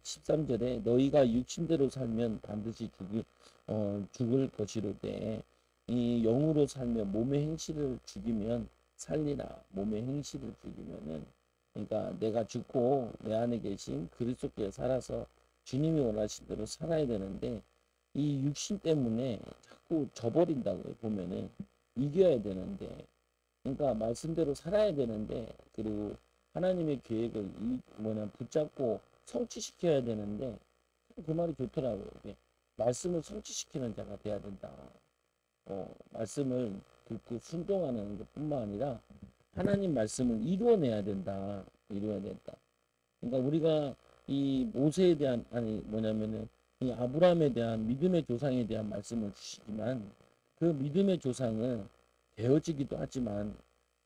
13절에 너희가 육신대로 살면 반드시 죽을 것이로되 이 영으로 살면 몸의 행실을 죽이면 살리라. 몸의 행실을 죽이면은 그러니까 내가 죽고 내 안에 계신 그리스도께 살아서 주님이 원하신 대로 살아야 되는데 이 육신 때문에 자꾸 져버린다고요. 보면은 이겨야 되는데 그러니까 말씀대로 살아야 되는데 그리고 하나님의 계획을 붙잡고 성취시켜야 되는데 그 말이 좋더라고요. 이게 말씀을 성취시키는 자가 돼야 된다. 말씀을 듣고 순종하는 것뿐만 아니라 하나님 말씀을 이루어내야 된다. 이루어야 된다. 그러니까 우리가 이 모세에 대한 뭐냐면은 이 아브라함에 대한 믿음의 조상에 대한 말씀을 주시지만 그 믿음의 조상은 되어지기도 하지만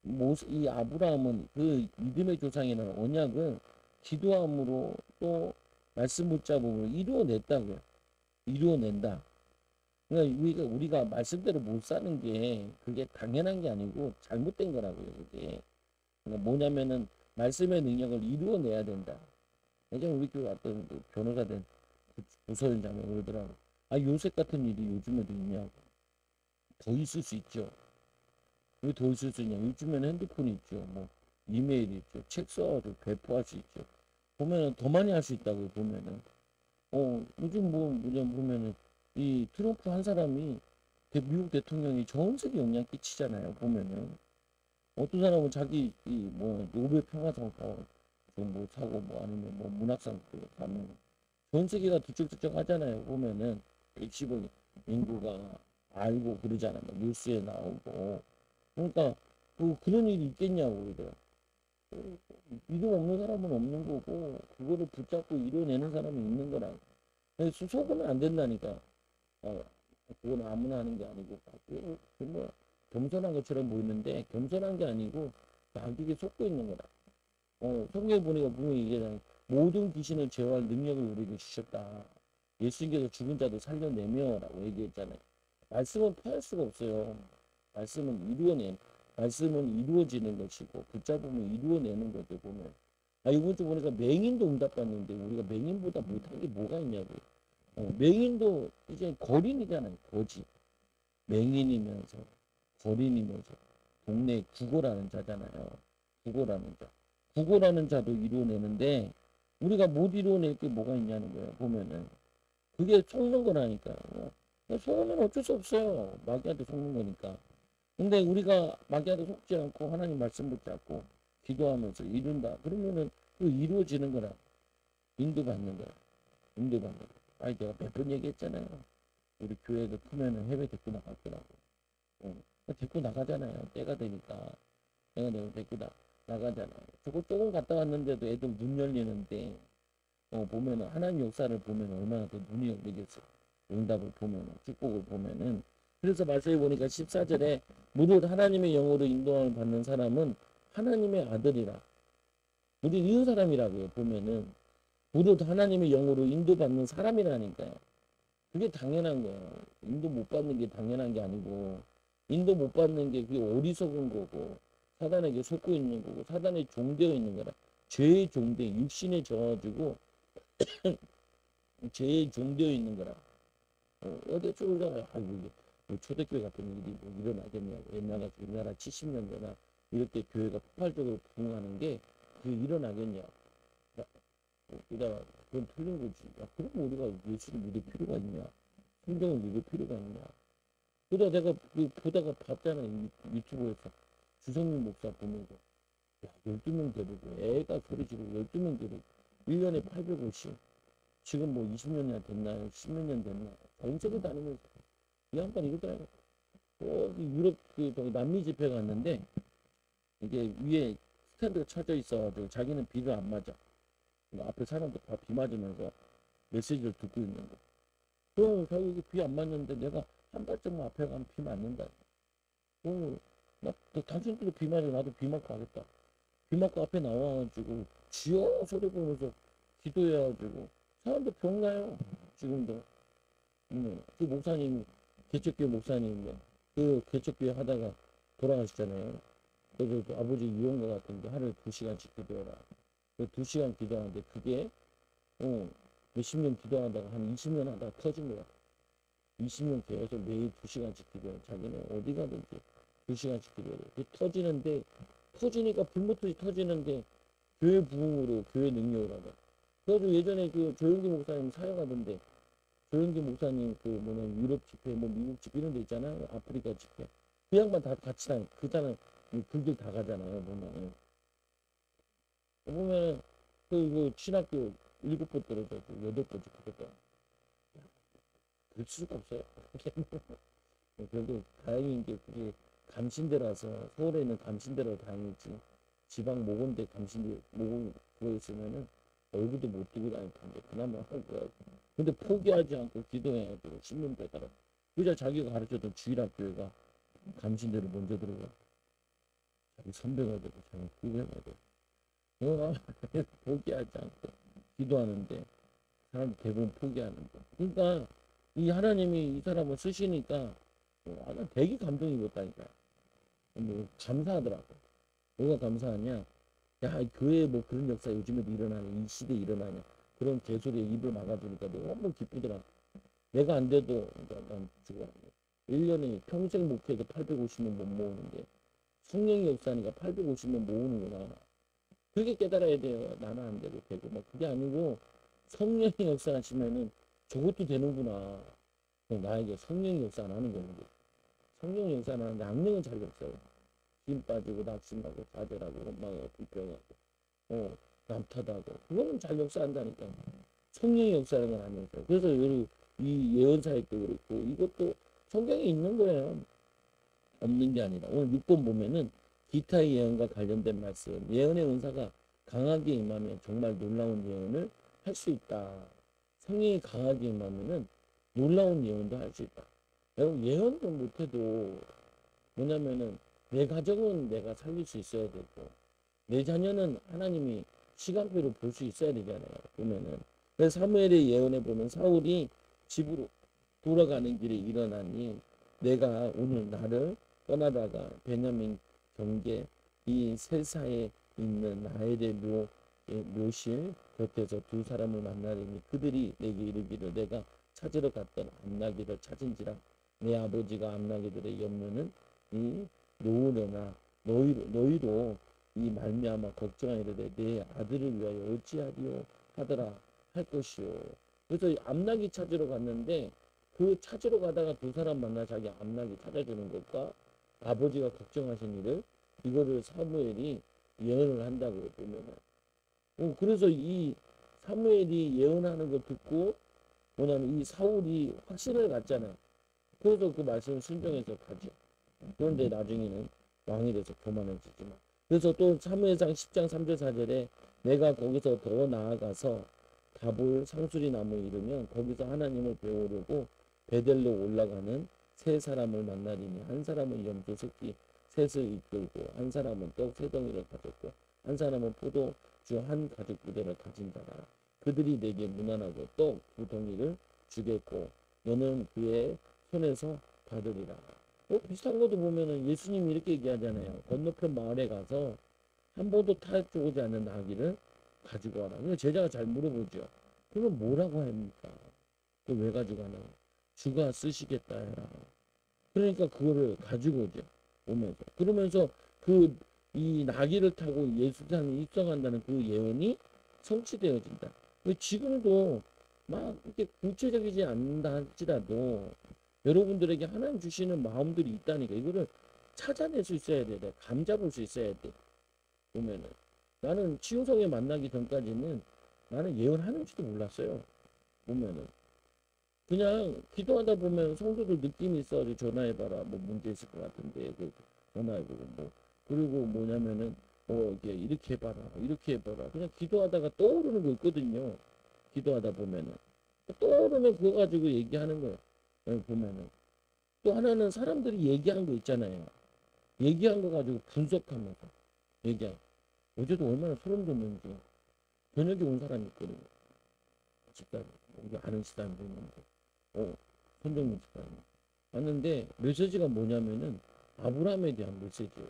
이 아브라함은 그 믿음의 조상이라는 언약을 기도함으로 또 말씀 붙잡음으로 이루어냈다고요. 이루어낸다. 그러니까 우리가 말씀대로 못 사는 게 그게 당연한 게 아니고 잘못된 거라고요. 그게. 그러니까 뭐냐면은 말씀의 능력을 이루어내야 된다. 예전에 우리 교회 왔던 그 변호사 된 부서연장이 그러더라고. 아, 요셉 같은 일이 요즘에도 있냐고. 더 있을 수 있죠. 왜 더 있을 수 있냐. 요즘에는 핸드폰이 있죠. 뭐 이메일이 있죠. 책 써가지고 배포할 수 있죠. 보면은 더 많이 할 수 있다고요. 보면은. 요즘 보면은 이 트럼프 한 사람이 미국 대통령이 전 세계 영향 끼치잖아요. 보면은 어떤 사람은 자기 노벨 평화상 뭐 사고 뭐 아니면 뭐 문학상 가면 전 세계가 뒤적뒤적 하잖아요. 보면은 110억 인구가 알고 그러잖아요. 뉴스에 나오고. 그러니까 그런 일이 있겠냐고 그래요. 믿음 없는 사람은 없는 거고 그거를 붙잡고 이뤄내는 사람이 있는 거라고. 그래서 속으면 안 된다니까. 그건 아무나 하는 게 아니고 뭐 겸손한 것처럼 보이는데 겸손한 게 아니고 자기에게 속고 있는 거다. 성경에 보니까 분명히 얘기하잖아요. 모든 귀신을 제어할 능력을 우리에게 주셨다. 예수님께서 죽은 자도 살려내며라고 얘기했잖아요. 말씀은 패할 수가 없어요. 말씀은 말씀은 이루어지는 것이고 붙잡으면 이루어내는 거죠. 보면 이번 주 보니까 맹인도 응답받는데 우리가 맹인보다 못한 게 뭐가 있냐고요. 맹인도 이제 거린이잖아요. 거지. 맹인이면서 거린이면서 동네 구걸하는 자잖아요. 구걸하는 자. 구걸하는 자도 이루어내는데 우리가 못 이루어낼 게 뭐가 있냐는 거예요. 보면은 그게 속는 거라니까요. 속으면 어쩔 수 없어요. 마귀한테 속는 거니까. 근데 우리가 마귀한테 속지 않고 하나님 말씀 붙잡고 기도하면서 이룬다. 그러면은 그 이루어지는 거라. 인도받는 거야. 인도받는 거야. 아니 내가 몇 번 얘기했잖아요. 우리 교회도 크면은 해외 데리고 나갔더라고. 데리고 나가잖아요. 때가 되니까. 내가 데리고 나가잖아요. 저거 조금 갔다 왔는데도 애들 눈 열리는데 보면은 하나님 역사를 보면 얼마나 더 눈이 열리겠어. 응답을 보면은 축복을 보면은 그래서 말씀해 보니까 14절에 무릇 하나님의 영으로 인도함을 받는 사람은 하나님의 아들이라. 우리 이런 사람이라고요. 보면은 무릇 하나님의 영으로 인도받는 사람이라니까요. 그게 당연한 거예요. 인도 못 받는 게 당연한 게 아니고 인도 못 받는 게 그게 어리석은 거고 사단에게 속고 있는 거고 사단에 종되어 있는 거라. 죄의 종되 육신에 져가지고 죄의 종되어 있는 거라. 어디 쪼잖아요. 아이고 이게 뭐 초대교회 같은 일이 뭐 일어나겠냐고. 옛날에 우리나라 70년 전에 이렇게 교회가 폭발적으로 부흥하는 게 그게 일어나겠냐. 그러다가 그건 틀린 거지. 야, 그럼 우리가 예수를 믿을 필요가 있냐? 성경을 믿을 필요가 있냐? 그러다 내가 보다가 봤잖아요. 유튜브에서 주성민 목사 보면서 야, 12명 데리고 애가 소리 지르고 12명 데리고 1년에 850 지금 뭐 20년이나 됐나요? 10몇 년 됐나요? 전 세계 다니면서 이 양반 이러더라고요. 유럽 남미 집회 갔는데 이게 위에 스탠드가 쳐져 있어가지고 자기는 비를 안 맞아. 앞에 사람들 다 비 맞으면서 메시지를 듣고 있는 거. 그럼 자기 비 안 맞는데 내가 한 발짝만 앞에 가면 비 맞는다. 당신들도 비 맞아 나도 비 맞고 하겠다. 비 맞고 앞에 나와가지고 주여 소리 보면서 기도해가지고 사람들 병 나요. 지금도. 그 목사님 개척교회 목사님 그 개척교회 하다가 돌아가셨잖아요. 그래서 그 아버지 유언과 같은데 하루에 2시간씩 기도해라. 그 2시간 기도하는데 그게 몇십 년 기도하다가 한 20년 하다가 터진 거야. 20년 계속 매일 2시간씩 기도해. 자기는 어디 가든지 2시간씩 기도해. 그 터지는데, 터지니까 불못이 터지는데, 교회 부흥으로, 교회 능력을 하다. 그래가지고 예전에 그 조영기 목사님 사역하던데, 조영기 목사님 그 뭐냐, 유럽 집회, 뭐 미국 집회 이런 데 있잖아요. 아프리카 집회. 그 양반 다 같이 다니, 그 사람, 불들 다 가잖아요. 보면은. 보면은, 그 신학교 7번 떨어져고 8번 집회했다. 그럴 수가 없어요. 그래도 다행인 게 그게 감신대라서 서울에 있는 감신대로 다행이지 지방 모건대 감신대 모건 그거 있으면은 얼굴도 못 뜨고 다닐 텐데 그나마 할 거야. 근데 포기하지 않고 기도해가지고 신문 배달을 그자 자기가 가르쳤던 주일학교가 감신대로 먼저 들어가 자기 선배가 되고 자기 후배가 되고 포기하지 않고 기도하는데 사람 대부분 포기하는 거. 그러니까 이 하나님이 이 사람을 쓰시니까 난 되게 감동이 있었다니까. 뭐 감사하더라고. 뭐가 감사하냐? 야, 교회에 뭐 그런 역사 요즘에도 일어나냐? 이 시대에 일어나냐? 그런 개소리에 입을 막아주니까 너무 기쁘더라. 내가 안 돼도 그러니까 난 지금 1년에 평생 목회도 850명 못 모으는데 성령의 역사니까 850명 모으는구나. 그렇게 깨달아야 돼요. 나는 안 돼도 되고 막 그게 아니고 성령의 역사 하시면은 저것도 되는구나. 나에게 성령의 역사 안 하는 거는 성령의 역사 안 하는데 악령은 잘 없어요. 힘 빠지고 낙심하고 좌절하고 원망하고 불평하고 남탓하고 그거는 잘 역사한다니까. 성령의 역사라는 건 아니었어요. 그래서 이 예언사역도 그렇고 이것도 성경에 있는 거예요. 없는 게 아니라 오늘 6번 보면은 기타의 예언과 관련된 말씀 예언의 은사가 강하게 임하면 정말 놀라운 예언을 할 수 있다. 성령이 강하게 임하면은 놀라운 예언도 할 수 있다. 여러분 예언도 못해도 뭐냐면은 내 가정은 내가 살릴 수 있어야 되고 내 자녀는 하나님이 시간표를 볼 수 있어야 되잖아요. 보면은 그래서 사무엘의 예언에 보면 사울이 집으로 돌아가는 길에 일어나니 내가 오늘 나를 떠나다가 베냐민 경계 이 셀사에 있는 나엘의 묘실 곁에서 두 사람을 만나려니 그들이 내게 이르기를 내가 찾으러 갔던 암나기를 찾은지라 내 아버지가 암나기들의 염려는 이 노으려나 너희로 이 말미암아 걱정하이르되 내 아들을 위하여 어찌하리요 하더라 할 것이요. 그래서 암나기 찾으러 갔는데 그 찾으러 가다가 두 사람 만나 자기 암나기 찾아주는 것과 아버지가 걱정하신 일을 이거를 사무엘이 예언을 한다고 보면은 그래서 이 사무엘이 예언하는 거 듣고 뭐냐면 이 사울이 확신을 갖잖아요. 그래서 그 말씀을 순종해서 가죠. 그런데 나중에는 왕이 돼서 교만해지지만 그래서 또 사무엘상 10장 3절 4절에 내가 거기서 더 나아가서 다볼 상수리 나무에 이르면 거기서 하나님을 배우려고 베델로 올라가는 세 사람을 만나리니 한 사람은 염소 새끼 셋을 이끌고 한 사람은 떡 세 덩이를 가졌고 한 사람은 포도주 한 가죽 부대를 가진 자라. 그들이 내게 무난하고 떡 두 덩이를 주겠고 너는 그의 손에서 받으리라. 비슷한 것도 보면은 예수님이 이렇게 얘기하잖아요. 건너편 마을에 가서 한 번도 타주지 않는 나귀를 가지고 와라. 그러니까 제자가 잘 물어보죠. 그러면 뭐라고 합니까? 왜 가지고 가냐? 주가 쓰시겠다 해라. 그러니까 그거를 가지고 오죠. 오면서. 그러면서 이 나귀를 타고 예수산에 입성한다는 그 예언이 성취되어진다. 지금도 막 이렇게 구체적이지 않는다 할지라도 여러분들에게 하나님 주시는 마음들이 있다니까 이거를 찾아낼 수 있어야 돼. 감 잡을 수 있어야 돼. 보면은 나는 치유성에 만나기 전까지는 나는 예언하는지도 몰랐어요. 보면은 그냥 기도하다 보면 성도들 느낌이 있어. 전화해봐라. 뭐 문제 있을 것 같은데 전화해보고 뭐 그리고 뭐냐면은 이렇게 해봐라. 이렇게 해봐라. 그냥 기도하다가 떠오르는 거 있거든요. 기도하다 보면은 떠오르면 그거 가지고 얘기하는 거예요. 보면은 또 하나는 사람들이 얘기한 거 있잖아요. 얘기한 거 가지고 분석하면서 얘기한. 어제도 얼마나 소름 돋는지 저녁에 온 사람이 있거든요. 집사님, 우리 아는 집사님도 있는데, 손정민 집사님. 왔는데 메시지가 뭐냐면은 아브라함에 대한 메시지예요.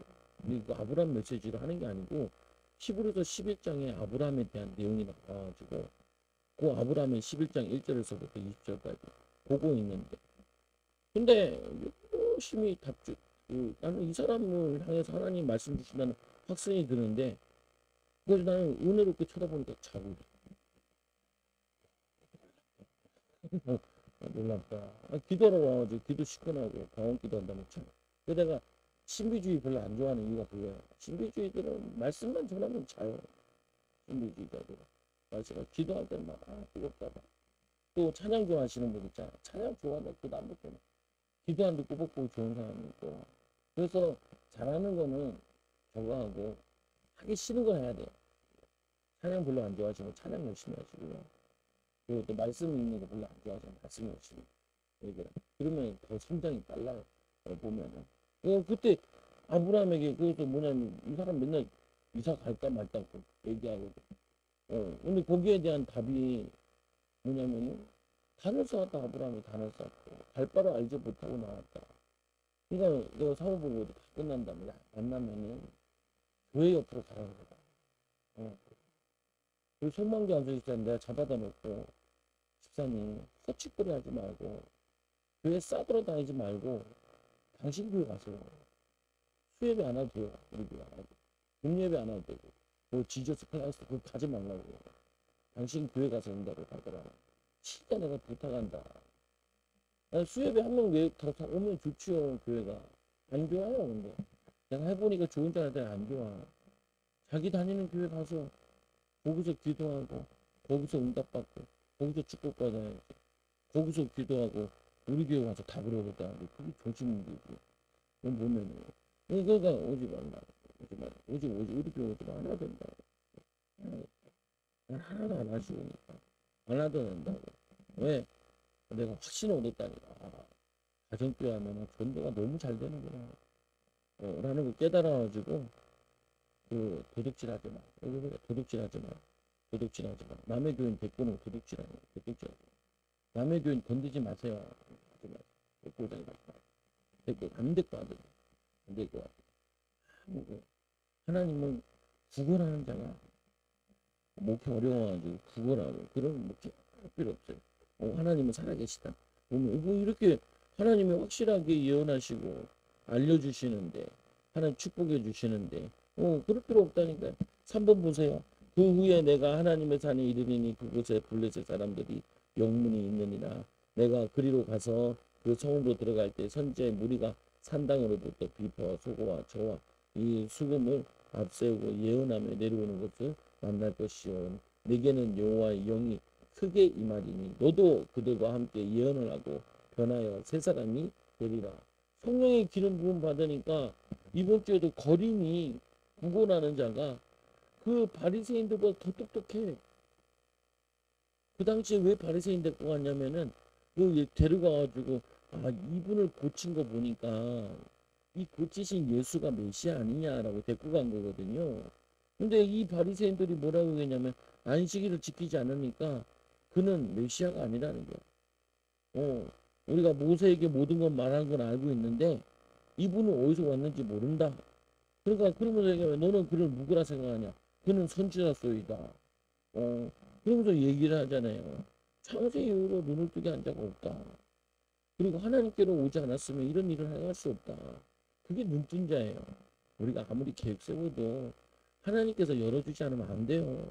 그 아브라함 메시지를 하는 게 아니고 히브리서 11장에 아브라함에 대한 내용이 나와가지고 그 아브라함의 11장 1절에서부터 20절까지 보고 있는데, 근데 열심히 나는 이 사람을 향해서 하나님 말씀 주신다는 확신이 드는데, 그래서 나는 은혜롭게 쳐다보니까 자고 놀랍다. 기도하러 와가지고 기도 시켜나고 방언 기도한다면 참. 그래서 내가 신비주의 별로 안 좋아하는 이유가 그거야. 신비주의들은 말씀만 전하면 자요. 신비주의자들. 말씀 기도할 때는 막 뜨겁다. 또 찬양 좋아하시는 분 있잖아. 찬양 좋아한다. 그도 안 듣고 기도하는데 꾸벅꾸벅 좋은 사람이 있고. 그래서 잘하는 거는 저거 하고 하기 싫은 거 해야 돼요. 찬양 별로 안 좋아하시면 찬양 열심히 하시고요. 그리고 또 말씀 읽는 거 별로 안 좋아하시면 말씀 열심히 얘기해. 그러면 더 성장이 빨라요. 보면은. 그때 아브라함에게 그것도 뭐냐면 이 사람 맨날 이사 갈까 말까 얘기하고. 근데 거기에 대한 답이 뭐냐면은 단을 쌓았다. 아브라함이 단을 쌓고 갈 바를 알지 못하고 나왔다. 그러니까 내가 사업 보고 다 끝난 다음에 만나면은 교회 옆으로 가라고 그래. 그 소망기 앉아있잖아. 내가 잡아다 놓고 집사님 헛짓거리 하지 말고 교회 싸돌아다니지 말고 당신 교회 가세요. 수예배 안 와도 돼요. 우리 교회 안 와도. 금예배 안 와도 되고 뭐 지저스 클라스 그거 가지 말라고. 당신 교회 가서 온다고 하더라. 진짜 내가 부탁한다. 수예배 한 명 왜 더 오면 좋지요. 교회가 안 좋아요. 근데 내가 해보니까 좋은 줄 알았더니 안 좋아. 자기 다니는 교회 가서 거기서 기도하고 거기서 응답받고 거기서 축복받아야지. 거기서 기도하고 우리 교회 와서 다 그러겠다. 그게 정신문제지. 그럼 보면은 그러니까 오지 말라. 오지 우리 교회 오지 마. 안 해야 된다. 난 하나도 안 하시니까 안 하도 된다고. 왜? 내가 확신을 얻었다니까. 가정교회 하면은 전도가 너무 잘 되는구나. 라는 걸 깨달아가지고 도둑질하지 마. 도둑질하지 마. 도둑질하지 마. 남의 교인 데리고는 도둑질하지 마. 도둑질하지 마. 남의 교인 건드지 마세요. 하지 마세요. 데리고 다니지 마. 데리고 안 데리고 안 돼. 안 데리고 안 돼. 하나님은 구걸하는 자가 목표 어려워가지고 구걸하고 그런 목표 필요 없어요. 하나님은 살아계시다. 뭐 이렇게 하나님이 확실하게 예언하시고 알려주시는데 하나님 축복해 주시는데 그럴 필요 없다니까요. 3번 보세요. 그 후에 내가 하나님의 산에 이르리니 그곳에 블레셋 사람들이 영문이 있느니라. 내가 그리로 가서 그 성으로 들어갈 때 선지의 무리가 산당으로부터 비퍼 소고와 저와 이 수금을 앞세우고 예언하며 내려오는 것을 만날 것이요. 내게는 여호와의 영이 크게 임하리니 너도 그들과 함께 예언을 하고 변하여 새 사람이 되리라. 성령의 기름 부음 받으니까 이번 주에도 거린이 구걸하는 자가 그 바리새인들보다 더 똑똑해. 그 당시에 왜 바리새인 데리고 갔냐면은 데려가가지고 이분을 고친 거 보니까 이 고치신 예수가 메시아 아니냐라고 데리고 간 거거든요. 근데 이 바리새인들이 뭐라고 했냐면 안식일을 지키지 않으니까 그는 메시아가 아니라는 거야. 우리가 모세에게 모든 건 말한 건 알고 있는데 이분은 어디서 왔는지 모른다. 그러니까 그러면서 얘기하면 너는 그를 누구라 생각하냐? 그는 선지자소이다. 그러면서 얘기를 하잖아요. 창세 이후로 눈을 뜨게 한 자가 없다. 그리고 하나님께로 오지 않았으면 이런 일을 행할 수 없다. 그게 눈뜬 자예요. 우리가 아무리 계획 세워도 하나님께서 열어주지 않으면 안 돼요.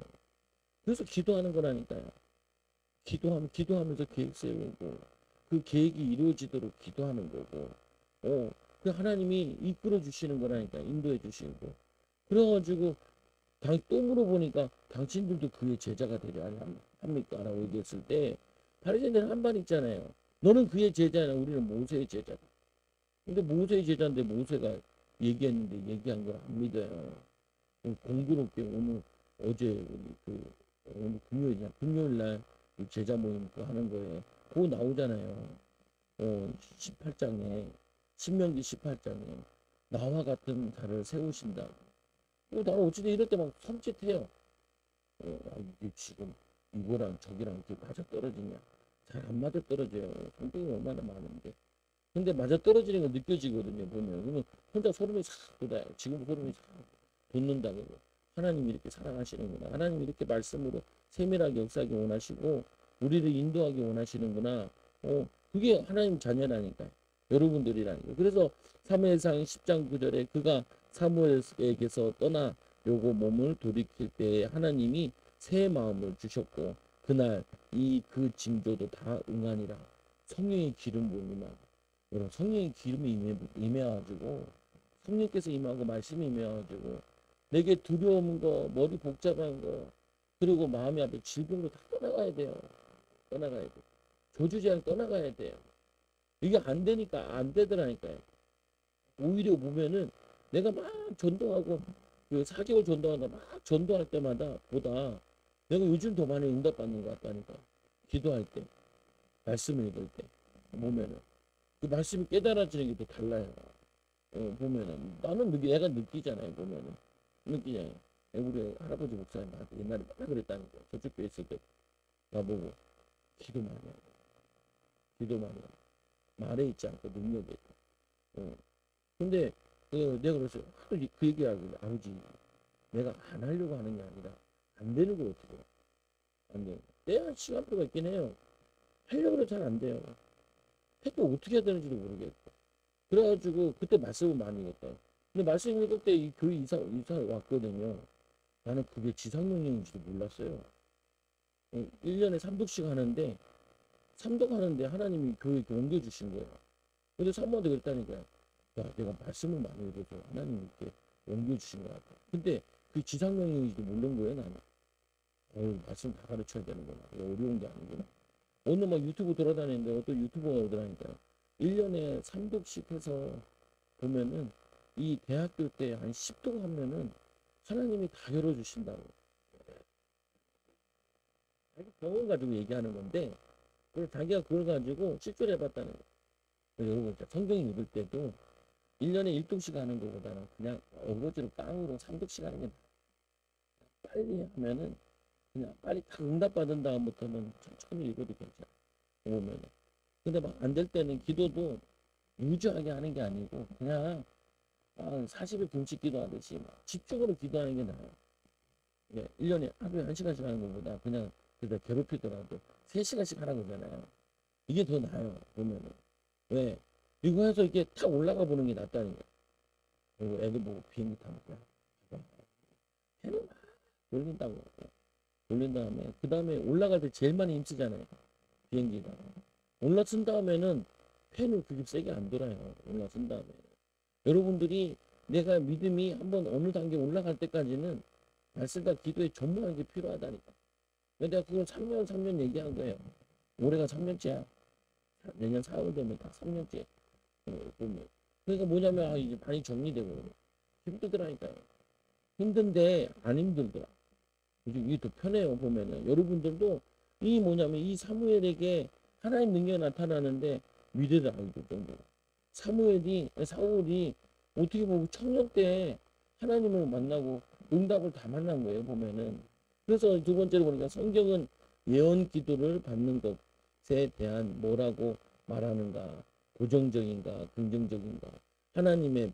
그래서 기도하는 거라니까요. 기도하면서 계획 세우고 그 계획이 이루어지도록 기도하는 거고 그 하나님이 이끌어 주시는 거라니까 인도해 주시고 그래가지고 또 물어보니까 당신들도 그의 제자가 되려 합니까? 라고 얘기했을 때 바리새인들은 한 말 있잖아요. 너는 그의 제자냐 우리는 모세의 제자다. 근데 모세의 제자인데 모세가 얘기했는데 얘기한 걸 안 믿어요. 공교롭게 어제 오늘 금요일이냐 금요일 날 제자 모임 하는 거에 그거 나오잖아요. 18장에 신명기 18장에 나와 같은 자를 세우신다. 나는 어찌든 이럴 때 막 섬찟해요. 이게 지금 이거랑 저기랑 이렇게 맞아 떨어지냐? 잘 안 맞아 떨어져요. 성격이 얼마나 많은데. 근데 맞아 떨어지는 거 느껴지거든요. 보면 그러면 혼자 소름이 싹 돋아요. 지금 소름이 싹 돋는다고. 하나님이 이렇게 사랑하시는구나. 하나님이 이렇게 말씀으로 세밀하게 역사하기 원하시고 우리를 인도하기 원하시는구나. 그게 하나님 자녀라니까. 여러분들이라니까. 그래서 사무엘상 10장 9절에 그가 사무엘에게서 떠나 요고 몸을 돌이킬 때에 하나님이 새 마음을 주셨고 그날 그 징조도 다 응하니라. 성령의 기름 부음이나 여러분 성령의 기름이 임해가지고 성령께서 임하고 말씀이 임해가지고 내게 두려운 거 머리 복잡한 거 그리고 마음이 앞에 질병도 다 떠나가야 돼요. 떠나가야 돼. 저주제한 떠나가야 돼요. 이게 안 되니까 안 되더라니까요. 오히려 보면은 내가 막 전도하고 그 4개월 전도하다 막 전도할 때마다 보다 내가 요즘 더 많이 응답받는 것 같다니까. 기도할 때 말씀을 읽을 때 보면은 그 말씀이 깨달아지는 게 또 달라요. 보면은 나는 내가 느끼잖아요. 보면은 느끼잖아요. 우리 할아버지 목사님 나한테 옛날에 맨날 그랬다니까. 저쪽 교회 있을 때 나보고 기도 많이 하고 기도 많이 하고 말에 있지 않고 능력에 있고. 근데 내가 그래서 하도 그 얘기하길래 아버지 내가 안 하려고 하는 게 아니라 안 되는 걸 어떻게 해요? 안 돼요. 때야 시간표가 있긴 해요. 하려고 해도 잘 안 돼요. 해도 어떻게 해야 되는지도 모르겠고. 그래가지고 그때 말씀을 많이 읽었다. 근데 말씀 읽을 때 이 교회 이사 왔거든요. 나는 그게 지상명령인지도 몰랐어요. 1년에 3독씩 하는데 3독 하는데 하나님이 교회에 옮겨주신 거예요. 근데 사모한테 그랬다니까요. 야, 내가 말씀을 많이 읽어서 하나님이 이렇게 옮겨주신 것 같아. 근데 그 지상명령인지도 모르는 거예요, 나는. 말씀 다 가르쳐야 되는구나. 어려운 게 아니구나. 오늘 막 유튜브 돌아다니는데 어떤 유튜버가 오더라니까요. 1년에 3독씩 해서 보면은 이 대학교 때 한 10독 하면은 하나님이 다 열어주신다고. 자기 경험 가지고 얘기하는 건데, 그래서 자기가 그걸 가지고 실제로 해봤다는 거예요. 여러분, 성경 읽을 때도 1년에 1독씩 하는 것보다는 그냥 어거지로 깡으로 3독씩 하는 게 빨리 하면은 그냥 빨리 다 응답받은 다음부터는 천천히 읽어도 괜찮아. 보면은. 근데 막 안 될 때는 기도도 유주하게 하는 게 아니고 그냥 40일 금식 기도하듯이 막 집중으로 기도하는 게 나아요. 1년에 하루에 1시간씩 하는 것보다 그냥 그래도 괴롭히더라도 3시간씩 하라고 그러잖아요. 이게 더 나아요. 보면은. 왜? 이거 해서 이렇게 탁 올라가 보는 게 낫다는 거예요. 그리고 애들 보고 비행기 타면 해는 막 돌린다고. 돌린 다음에 그 다음에 올라갈 때 제일 많이 힘쓰잖아요. 비행기가. 올라선 다음에는 팬을 그렇게 세게 안 돌아요. 올라선 다음에. 여러분들이 내가 믿음이 한번 어느 단계 올라갈 때까지는 말씀과 기도에 전무하는 게 필요하다니까. 내가 그걸 3년 얘기한 거예요. 올해가 3년째야. 내년 4월 되면 다 3년째. 보면. 그러니까 뭐냐면 이제 많이 정리되고 힘들더라니까요. 힘든데 안 힘들더라. 이게 더 편해요. 보면은 여러분들도 이 뭐냐면 이 사무엘에게 하나님 능력이 나타나는데 미래를 알게 될 정도로 사울이 어떻게 보면 청년 때 하나님을 만나고 응답을 다 만난 거예요. 보면은 그래서 두 번째로 보니까 성경은 예언 기도를 받는 것에 대한 뭐라고 말하는가, 고정적인가 긍정적인가, 하나님의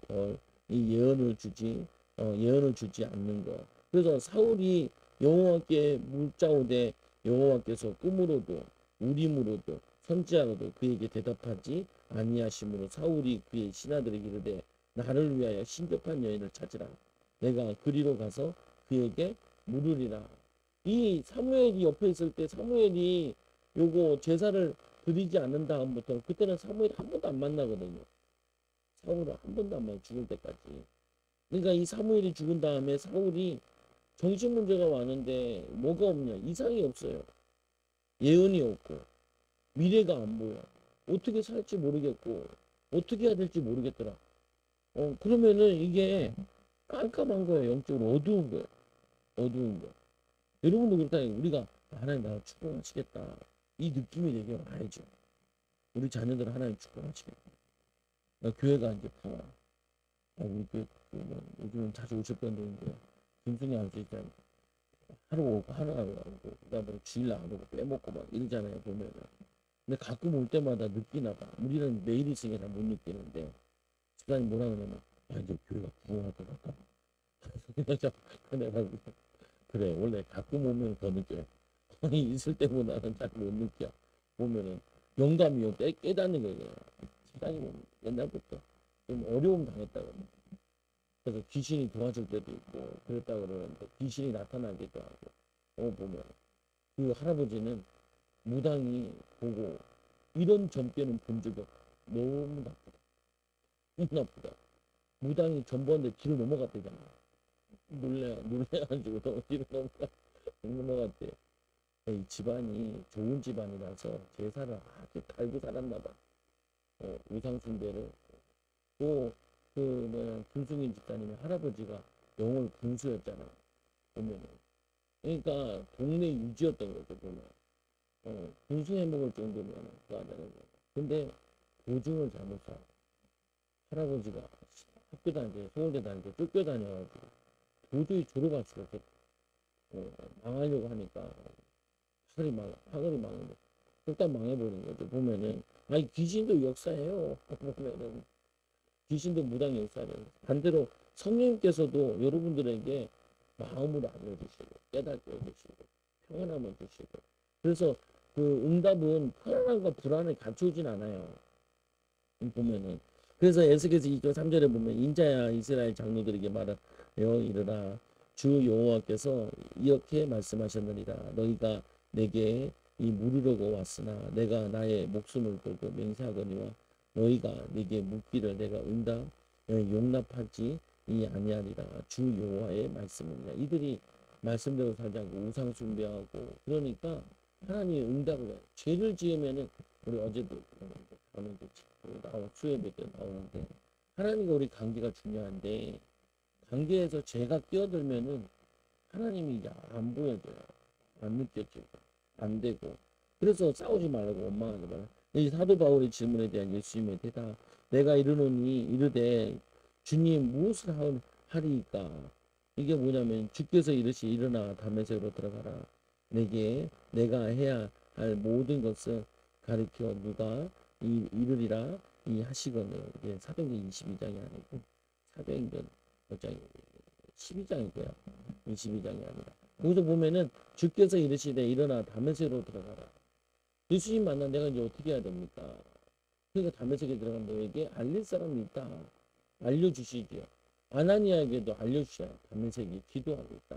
이 예언을 주지 않는 것. 그래서 사울이 여호와께 묻자오되 여호와께서 꿈으로도 우림으로도 선지자로도 그에게 대답하지 아니하심으로 사울이 그의 신하들에게 이르되 나를 위하여 신접한 여인을 찾으라. 내가 그리로 가서 그에게 물으리라. 이 사무엘이 옆에 있을 때 사무엘이 요거 제사를 드리지 않는 다음부터 그때는 사무엘이 한 번도 안 만나거든요. 사울을 한 번도 안 만나 죽을 때까지. 그러니까 이 사무엘이 죽은 다음에 사울이 정신 문제가 많은데 뭐가 없냐? 이상이 없어요. 예언이 없고 미래가 안 보여. 어떻게 살지 모르겠고 어떻게 해야 될지 모르겠더라. 그러면은 이게 깜깜한 거예요. 영적으로 어두운 거예요. 어두운 거. 여러분도 그렇다. 우리가 하나님 나를 축복하시겠다. 이 느낌이 되게 와야죠. 우리 자녀들 하나님 축복하시겠다. 교회가 이제 파와. 우리 교회 요즘은 자주 오실 분들인데 김순이 아버지 있잖아요. 하루 오고 하루 안 오고 그다음에 주일 안 오고 빼먹고 막 이러잖아요. 보면은. 근데 가끔 올 때마다 느끼나 봐. 우리는 매일 있으니까 못 느끼는데 집사님 뭐라 그러냐면 이제 교회가 부흥할 것 같다. 내가 그래 원래 가끔 오면 더 느껴요. 있을 때보다는 잘 못 느껴. 보면은 영감이요 깨닫는 거예요. 세상에 보면 옛날부터 좀 어려움 당했다고. 그래서 귀신이 도와줄 때도 있고 그랬다 그러는데 귀신이 나타나기도 하고 보면 그 할아버지는 무당이 보고 이런 전뼈는 본 적이 없다. 너무 나쁘다. 너무 나쁘다. 무당이 전부한테 길을 넘어갔대잖아. 놀래가지고 뒤로 넘어갔대. 이 집안이 좋은 집안이라서 제사를 아주 달고 살았나 봐. 우상 숭배를. 또 그 뭐야 김승인 집사님의 할아버지가 영월 군수였잖아. 보면은. 그러니까 동네 유지였던 거죠 보면. 군수 해먹을 정도면 그거 하자는 거. 근데 보증을 잘못 사. 할아버지가 학교 다닐 때 서울대 다닐 때 쫓겨다녀가지고 도저히 졸업할 수가 없었어. 망하려고 하니까 하늘이 망하고 일단 망해버린 거죠. 보면은 아니 귀신도 역사예요. 보면은 귀신도 무당 역사를 반대로 성령님께서도 여러분들에게 마음을 알려주시고 깨닫게 해주시고 평안함을 주시고 그래서 그 응답은 편안함과 불안을 갖추진 않아요. 보면은 그래서 에스겔서 2장 3절에 보면 인자야 이스라엘 장로들에게 말하여 이르라 주 여호와께서 이렇게 말씀하셨느니라 너희가 내게 이 물으려고 왔으나 내가 나의 목숨을 걸고 맹세하거니와 너희가 내게 묻기를 내가 응답 용납하지 아니하리라 주 여호와의 말씀이니라. 이들이 말씀대로 살지 않고 우상 숭배하고 그러니까 하나님의 응답을 해요. 죄를 지으면은 우리 어제도 수요일 때 나오는데 하나님과 우리 관계가 중요한데 관계에서 죄가 끼어들면은 하나님이 이제 안 보여져요. 안 느껴지고 안 되고 그래서 싸우지 말라고 원망하지 말라. 이 사도 바울의 질문에 대한 예수님의 대답 내가 이르노니 이르되 주님 무엇을 하리이까 이게 뭐냐면 주께서 이르시 일어나 다메섹으로 들어가라 내가 해야 할 모든 것을 가르쳐 누가 이르리라 하시거늘 이게 사도행전 22장이 아니고 사도행전 몇 장이 12장이고요. 22장이 아니라 거기서 보면은 주께서 이르시되 일어나 다메섹으로 들어가라. 예수님 만나 내가 이제 어떻게 해야 됩니까? 그러니까 다메섹에 들어간 너에게 알릴 사람이 있다. 알려주시지요. 아나니아에게도 알려주셔요. 다메섹이 기도하고 있다.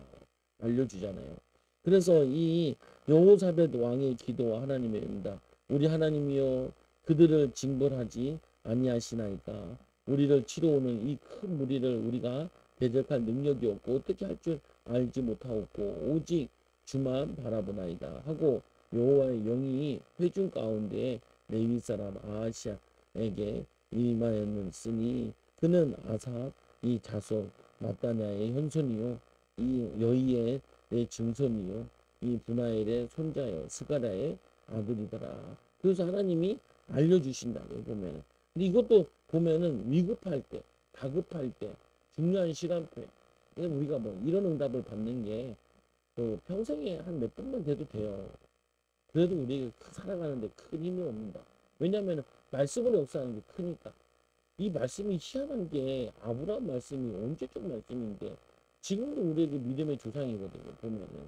알려주잖아요. 그래서 이 여호사벳 왕의 기도와 하나님의 응답 우리 하나님이여 그들을 징벌하지 아니하시나이까 우리를 치러오는 이 큰 무리를 우리가 대적할 능력이 없고 어떻게 할 줄 알지 못하옵고 오직 주만 바라보나이다 하고 여호와의 영이 회중 가운데 레위 사람 아하시아에게 임하였으니 그는 아삽 이 자손 마따냐의 현손이요 이 여이의 내 증손이요 이 분하엘의 손자요 스가랴의 아들이더라. 그래서 하나님이 알려주신다고 보면은 근데 이것도 보면은 위급할 때 다급할 때 중요한 시간표에 우리가 뭐 이런 응답을 받는 게 평생에 한 몇 번만 돼도 돼요. 그래도 우리가 살아가는데 큰 힘이 옵니다. 왜냐하면 말씀으로 역사하는 게 크니까. 이 말씀이 희한한 게 아브라함 말씀이 언제적 말씀인데 지금도 우리에게 믿음의 조상이거든요. 보면은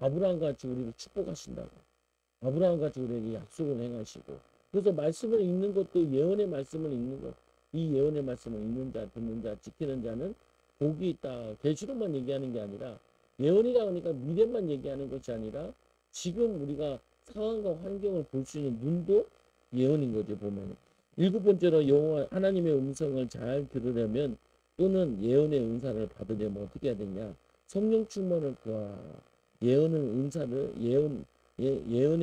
아브라함 같이 우리를 축복하신다고. 아브라함 같이 우리에게 약속을 행하시고 그래서 말씀을 읽는 것도 예언의 말씀을 읽는 것. 이 예언의 말씀을 읽는 자, 듣는 자, 지키는 자는 복이 있다. 계시로만 얘기하는 게 아니라 예언이라 하니까 미래만 얘기하는 것이 아니라 지금 우리가 상황과 환경을 볼 수 있는 눈도 예언인 거죠. 보면 일곱 번째로 여호와 하나님의 음성을 잘 들으려면 또는 예언의 은사를 받으려면 어떻게 해야 되냐? 성령 충만을 구하라. 예언의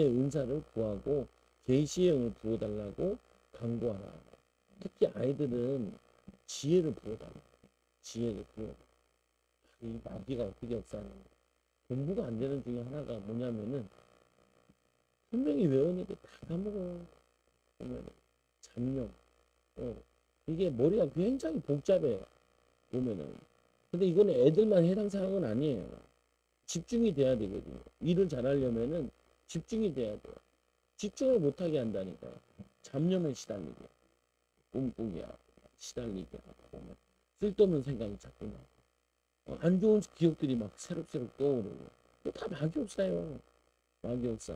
은사를 구하고 계시의 영을 부어달라고 간구하라. 특히 아이들은 지혜를 부어달라. 지혜를 부어. 이 마귀가 어떻게 역사하는가? 공부가 안 되는 중에 하나가 뭐냐면은 분명히 외우는데 다 까먹어. 보면 잡념. 이게 머리가 굉장히 복잡해요. 보면은. 근데 이거는 애들만 해당 사항은 아니에요. 집중이 돼야 되거든요. 일을 잘하려면은 집중이 돼야 돼요. 집중을 못하게 한다니까요. 잡념에 시달리게. 꿈꾸게 하고, 시달리게 하고, 보면 쓸데없는 생각이 자꾸 나고, 안 좋은 기억들이 막 새록새록 떠오르고, 다 마귀 없어요. 마귀역사.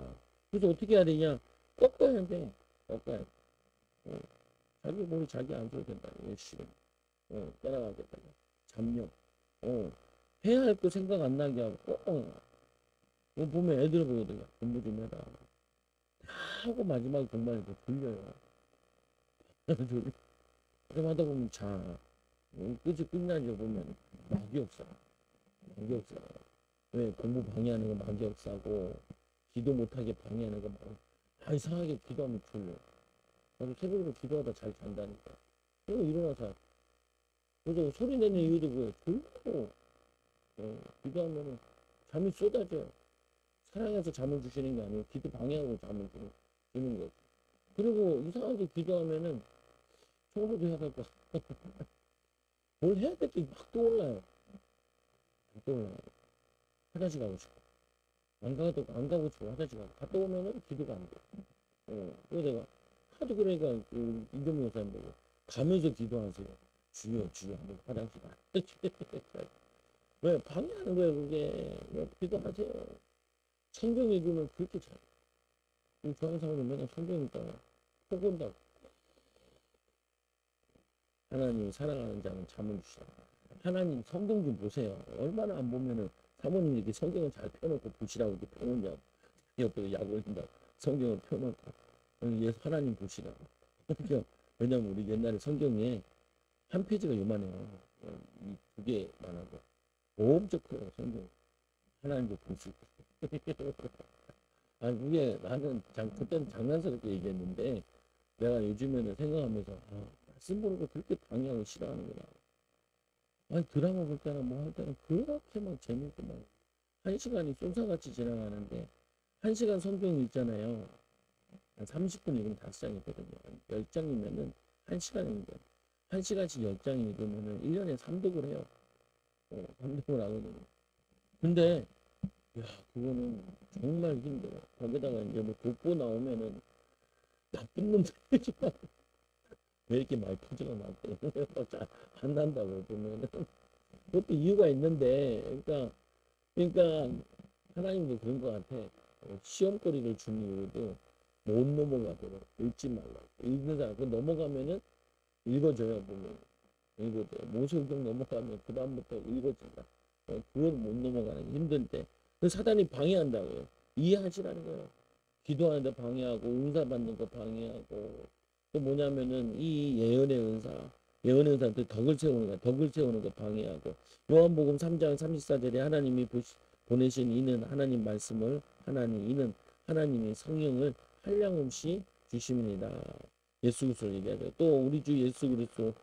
그래서 어떻게 해야 되냐? 꺾어야 돼. 꺾어야 돼. 어, 자기 머리 자기 안 줘도 된다. 열심히. 따라가겠다. 잡념. 해야 할 거 생각 안 나게 하고, 이거 보면 애들 보거든요. 공부 좀 해라. 다 하고 마지막에 공부하니까 졸려요. 좀 하다 보면 자. 끝이 끝나죠, 보면. 마귀역사. 마귀역사. 왜 공부 방해하는 거 마귀역사고, 기도 못하게 방해하는 거 이상하게 기도하면 졸려. 나도 새벽으로 기도하다 잘 잔다니까. 그리고 일어나서, 그래서 소리 내는 이유도 그거예요. 졸려. 기도하면은 잠이 쏟아져요. 사랑해서 잠을 주시는 게 아니고 기도 방해하고 잠을 주는 거죠. 그리고 이상하게 기도하면은 청소도 해야 될 거. 뭘 해야 될지 막 떠올라요. 막 떠올라요. 화장실 가고 싶어. 안 가고 싶어. 화장실 가고. 갔다 오면은 기도가 안 돼. 그래서 내가 하도 그러니까 그 임금님 목사님 보고 가면서 기도하세요. 주여 주여 하면 화장실 가. 왜 방해하는 거예요 그게. 왜 기도하세요. 성경 읽으면 그렇게 잘. 저 항상 맨날 성경 읽다가 속 온다고. 하나님 사랑하는 자는 잠을 주시라. 하나님 성경 좀 보세요. 얼마나 안 보면은 사모님 이렇게 성경을 잘 펴놓고 보시라고 이렇게 펴놓냐고. 옆에 약 올린다고. 성경을 펴놓고. 하나님 보시라고. 왜냐면 우리 옛날에 성경에 한 페이지가 요만해요. 이 두 개만 하고. 엄청 커요, 성경. 하나님도 볼 수 있고. 아니, 그게 나는 그때는 장난스럽게 얘기했는데, 내가 요즘에는 생각하면서, 말씀 보는 거 그렇게 방해하고 싫어하는구나. 아니, 드라마 볼 때나 뭐 할 때는 그렇게 막 재밌고 막, 한 시간이 쏜사같이 지나가는데, 한 시간 성경 읽잖아요. 한 30분 읽으면 5장이거든요. 10장이면은 1시간입니다. 1시간씩 10장 읽으면은 1년에 3독을 해요. 3독을 하거든요. 근데, 야, 그거는 정말 힘들어. 거기다가 이제 뭐 독보 나오면은 나쁜 놈들이 왜 이렇게 많이 퍼져가 나한테 안 난다고 보면은 그것도 이유가 있는데, 그러니까 하나님도 그런 것 같아. 시험거리를 준 이유도 못 넘어가도록 읽지 말라고. 읽는 사람 그 넘어가면은 읽어줘요 보면. 읽어줘요. 모세오경 넘어가면 그 다음부터 읽어준다. 그걸 못 넘어가는 게 힘들 때. 그 사단이 방해한다고요. 이해하시라는 거예요. 기도하는데 방해하고 은사 받는 거 방해하고 또 뭐냐면은 이 예언의 은사한테 덕을 세우는 거 방해하고 요한복음 3장 34절에 하나님이 보내신 이는 하나님 말씀을 이는 하나님의 성령을 한량없이 주십니다. 예수 그리스도를 얘기하죠. 또 우리 주 예수 그리스도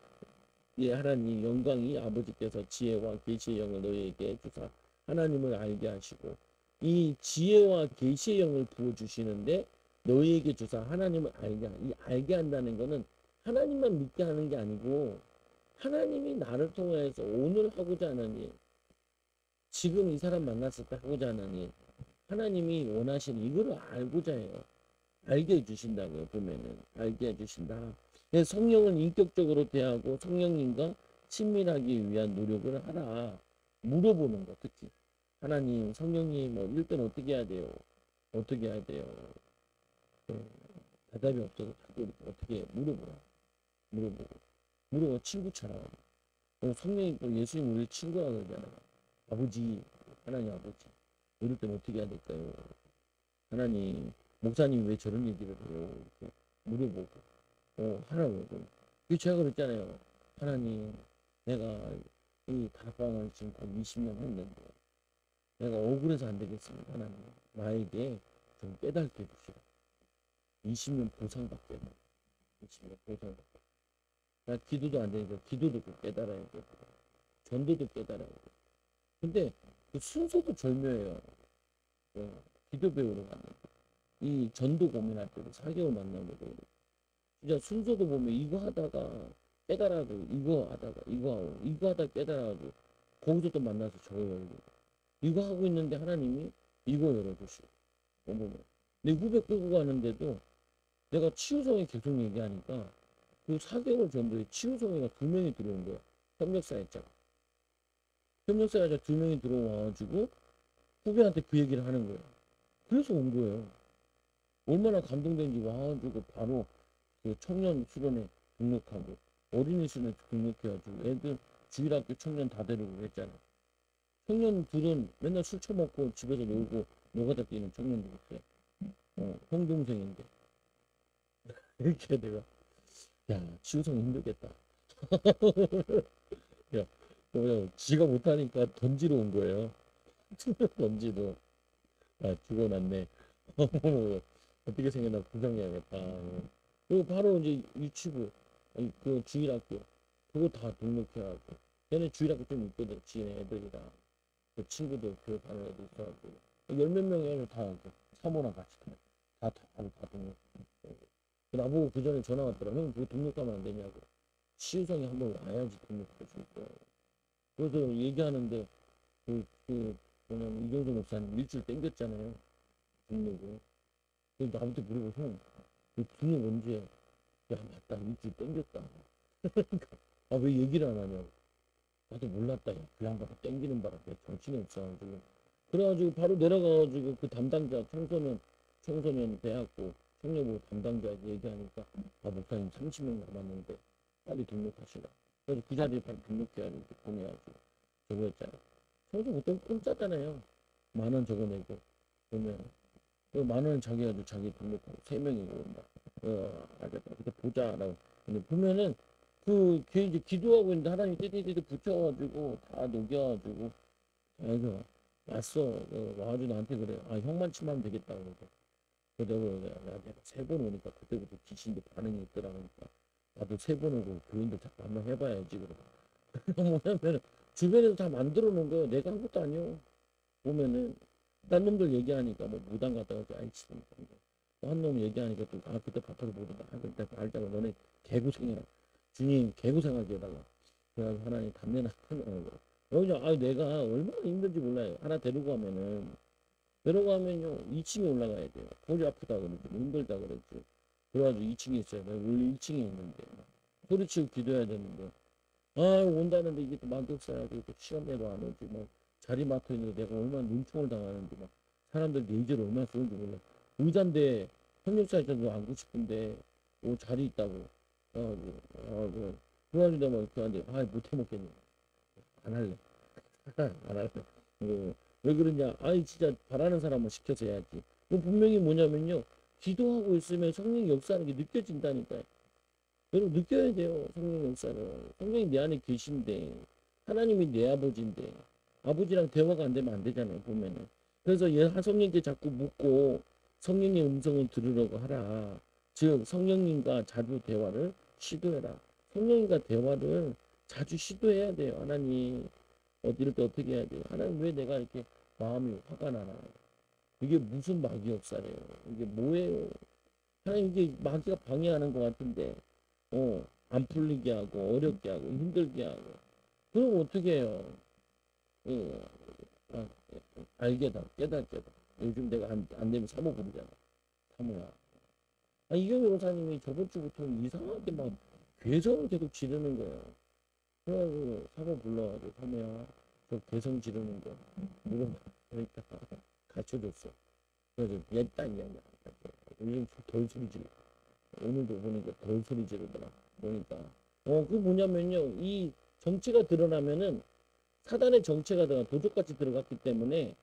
이 하나님 영광이 아버지께서 지혜와 계시의 영을 너희에게 주사 하나님을 알게 하시고 이 지혜와 계시의 영을 부어 주시는데 너희에게 주사 하나님을 알게 한다는 거는 하나님만 믿게 하는 게 아니고 하나님이 나를 통해서 오늘 하고자 하는 일, 지금 이 사람 만났을 때 하고자 하는 일, 하나님이 원하시는 이거를 알고자 해요. 알게 해주신다고요. 보면은 알게 해주신다. 성령은 인격적으로 대하고 성령님과 친밀하기 위한 노력을 하라. 물어보는 거 특히. 하나님, 성령님 뭐 이럴 때는 어떻게 해야 돼요? 어떻게 해야 돼요? 대답이 없어서 자꾸 어떻게 물어보라. 물어보고 친구처럼. 성령이 또 예수님 우리 친구라 그러잖아요. 아버지, 하나님 아버지. 이럴 때는 어떻게 해야 될까요? 하나님, 목사님 왜 저런 얘기를 해요? 이렇게 물어보고, 하라고. 그 제가 그랬잖아요. 하나님, 내가 이 다락방을 지금 거의 20년 했는데, 내가 억울해서 안 되겠습니다. 하나님, 나에게 좀 깨닫게 해주시라. 20년 보상받게 해라. 20년 보상받게. 나 기도도 안 되니까 기도도 꼭 깨달아야 돼. 전도도 깨달아야 돼. 근데 그 순서도 절묘해요. 기도 배우러 가는 이 전도 고민할 때도 4개월 만나거든. 진짜 순서도 보면 이거 하다가 깨달아도 이거 하다 깨달아도 거기서 또 만나서 저거 열고 이거 하고 있는데 하나님이 이거 열어주시고 보면 내 후배 끌고 가는데도 내가 치유성에 계속 얘기하니까 그 4개월 전도에 치유성애가 2명이 들어온 거야. 협력사였잖아. 협력사였자 2명이 들어와가지고 후배한테 그 얘기를 하는 거야. 그래서 온 거예요. 얼마나 감동된지 와가지고 바로 그 청년 수련회 등록하고 어린이 수련회 등록해가지고 애들 주일학교 청년 다 데리고 했잖아. 청년 둘은 맨날 술 처먹고 집에서 놀고 노가다 뛰는 청년들 있어요. 형 동생인데 이렇게 내가 야 지우성 힘들겠다. 야 지가 못하니까 던지러 온 거예요. 던지러. 아 죽어났네. 어떻게 생겼나 구경해야겠다. 그리고 바로 이제 유치부 아니, 그 주일학교 그거 다 등록해가지고 걔네 주일학교 좀 있거든 지네 애들이랑 그 친구들 교육하는 애들 있어가지고 열 몇 명의 애들 다 사모랑 같이 다 등록. 나보고 그 전에 전화 왔더라. 형 그거 등록하면 안 되냐고. 시우성이 한번 와야지 등록할 수 있어. 그래서 얘기하는데 그 뭐냐면 이경수 목사님 일주일 땡겼잖아요 등록을. 그래서 나한테 물어보 형, 그 등록 언제 해? 야 맞다 일주일 땡겼다. 아 왜 얘기를 안 하냐고. 나도 몰랐다. 야, 그 양반가 땡기는 바람에 정신이 없어가지고. 그래가지고 바로 내려가가지고 그 담당자 청소년 대학교 청년부 담당자에게 얘기하니까 아 목사님 30명 남았는데 빨리 등록하시라. 그래서 그 자리에 바로 등록해야 이렇게 보내가지고 저거 했잖아. 청소 보통 공짜잖아요. 10,000원 저거 내고 보면 그 10,000원 자기가 자기 등록하고 3명이고 온다. 알겠다. 그때 보자라고. 근데 보면은 걔 이제 기도하고 있는데 하나님 띠띠띠 붙여가지고 다 녹여가지고 그래서 왔어. 와가지고 나한테 그래. 아 형만 치면 되겠다. 그래서 내가 3번 오니까 그때부터 귀신도 반응이 있더라. 그러니까 나도 3번 오고 교인들 자꾸 한번 해봐야지. 그러고 뭐냐면 주변에서 다 만들어 놓은 거야. 내가 한 것도 아니오. 보면은 딴 놈들 얘기하니까 뭐 무당 갔다가 아이 진짜 한 놈 얘기하니까 또 아 그때 바꿔서 모른다. 아 그때 알다가 너네 개고생해라. 주님 개고생하게 해달라. 그래서 하나님 담내나 하는 거. 여기서 아 내가 얼마나 힘든지 몰라요. 하나 데리고 가면요 2층에 올라가야 돼요. 허리 아프다 그러지 뭐 힘들다 그러지. 그래가지고 2층에 있어요. 내가 원래 1층에 있는데 소리치고 기도해야 되는데 아 온다는데 이게 또 만족사야 되고 시간 내로 안 오지 뭐 자리 맡아 있는데 내가 얼마나 눈총을 당하는지 막 사람들 레이저를 얼마나 쏘는지 몰라. 의자인데 협력사에서도 앉고 싶은데 자리 있다고 그래가지고 내가 막 이렇게 하는데 아 못해 먹겠네. 안 할래. 안 할래. 왜 그러냐 아이 진짜 바라는 사람은 시켜서 해야지. 그럼 분명히 뭐냐면요 기도하고 있으면 성령 역사하는 게 느껴진다니까요. 여러분 느껴야 돼요. 성령 역사를. 성령이 내 안에 계신데 하나님이 내 아버지인데 아버지랑 대화가 안 되면 안 되잖아요. 보면은. 그래서 성령께 자꾸 묻고 성령의 음성을 들으려고 하라. 즉 성령님과 자주 대화를 시도해라. 성령님과 대화를 자주 시도해야 돼요. 하나님 이럴 때 어떻게 해야 돼요? 하나님 왜 내가 이렇게 마음이 화가 나나? 이게 무슨 마귀 역사래요? 이게 뭐예요? 하나님 이게 마귀가 방해하는 것 같은데 안 풀리게 하고 어렵게 하고 힘들게 하고 그럼 어떻게 해요? 어, 아, 알게다 깨닫게다. 요즘 내가 안 되면 사모 부르잖아. 사모야. 이경희 원사님이 저번 주부터 이상하게 막 괴성을 계속 지르는 거예요. 그래가지고 사모 불러가지고 사모야 저 괴성 지르는 거 물어봐. 그러니까 가르쳐줬어. 그래서 옛딴 이야기야. 요즘 덜 소리 지르. 오늘도 보니까 덜 소리 지르더라. 보니까 그 뭐냐면요 이 정체가 드러나면은 사단의 정체가 도적같이 들어갔기 때문에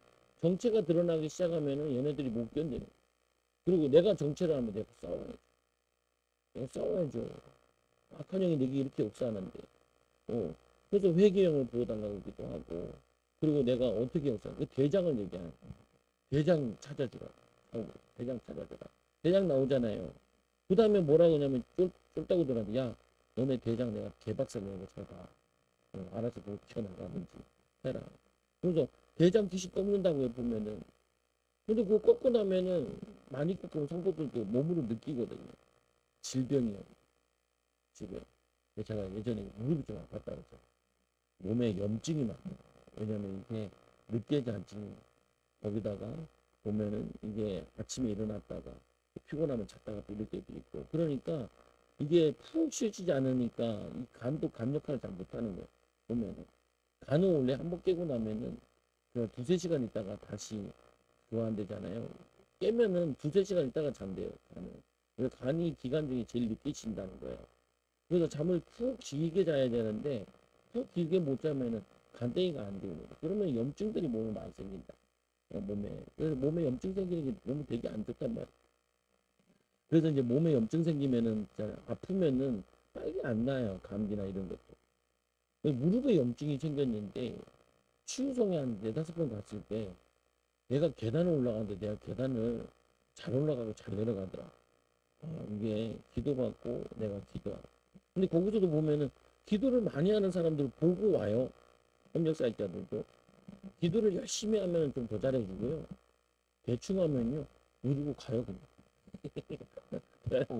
정체가 드러나기 시작하면은 얘네들이 못 견뎌요. 그리고 내가 정체를 하면 내가 싸워야죠. 악한 영이 내게 이렇게 역사하는데 그래서 회개형을 보여달라고 하기도 하고 그리고 내가 어떻게 역사 그 대장을 얘기하는 대장 찾아주라 대장 찾아주라 대장 나오잖아요. 그 다음에 뭐라 그러냐면 쫄따구 들한테 야 너네 대장 내가 개박살 내는 거 잘 봐. 알아서 뭐 튀어나가든지 해라. 그래서 대장 귀신 꺾는다고 보면은 근데 그거 꺾고 나면은 많이 꺾으면 성도들도 몸으로 느끼거든요. 질병이요. 질병. 제가 예전에 무릎이 좀 아팠다 그랬죠. 몸에 염증이 많아요. 왜냐면 이게 늦게자지 거기다가 보면은 이게 아침에 일어났다가 피곤하면 잤다가 또 이럴 때도 있고 그러니까 이게 푹 쉬지지 않으니까 이 간도 간 역할을 잘 못하는 거예요. 보면은 간은 원래 한번 깨고 나면은 그 두세 시간 있다가 다시 교환되잖아요. 깨면은 두세 시간 있다가 잔대요. 간은. 그래서 간이 기간 중에 제일 늦게 쉰다는 거예요. 그래서 잠을 푹 길게 자야 되는데 푹 길게 못 자면은 간땡이가 안 되는 거예요. 그러면 염증들이 몸에 많이 생긴다. 몸에. 그래서 몸에 염증 생기는 게 몸에 되게 안 좋단 말이에요. 그래서 이제 몸에 염증 생기면은 아프면은 빨리 안 나요. 감기나 이런 것도. 무릎에 염증이 생겼는데 치유성에 한 네다섯 번 갔을 때 내가 계단을 올라가는데 내가 계단을 잘 올라가고 잘 내려가더라. 이게 기도받고 내가 기도하고. 근데 거기서도 보면은 기도를 많이 하는 사람들 보고 와요. 협력사역자들도. 기도를 열심히 하면 좀 더 잘해주고요. 대충 하면요. 누르고 가요, 그냥.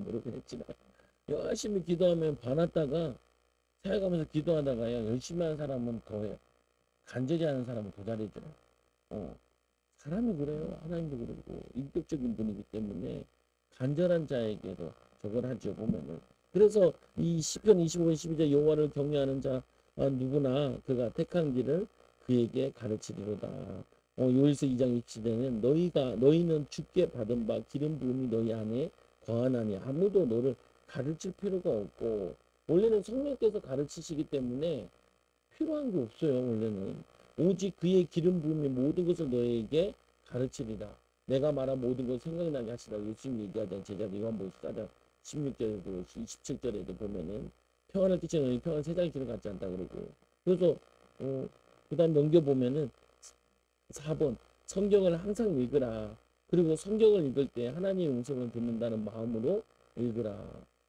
노력을 했지만. 열심히 기도하면 반았다가 사역하면서 기도하다가요. 열심히 하는 사람은 더 해요. 간절히 하는 사람은 더 잘해줘요. 어, 사람이 그래요. 하나님도 그러고 인격적인 분이기 때문에 간절한 자에게도 저걸 하죠 보면은. 그래서 이 시편 25편 12절 여호와를 경외하는 자 누구나 그가 택한 길을 그에게 가르치리로다. 요일서 2장 27절에는 너희는 주께 받은 바 기름 부음이 너희 안에 거하나니 아무도 너를 가르칠 필요가 없고 원래는 성령께서 가르치시기 때문에 필요한 게 없어요. 원래는 오직 그의 기름 부음이 모든 것을 너에게 가르치리라. 내가 말한 모든 것을 생각나게 하시라. 예수님 얘기하던 제자도 요한복음 14장 16절에도 27절에도 보면은 평안을 끼치는 너희 평안 세상의 길을 갖지 않다 그러고. 그래서 그 다음 넘겨보면은 4번 성경을 항상 읽으라. 그리고 성경을 읽을 때 하나님의 음성을 듣는다는 마음으로 읽으라.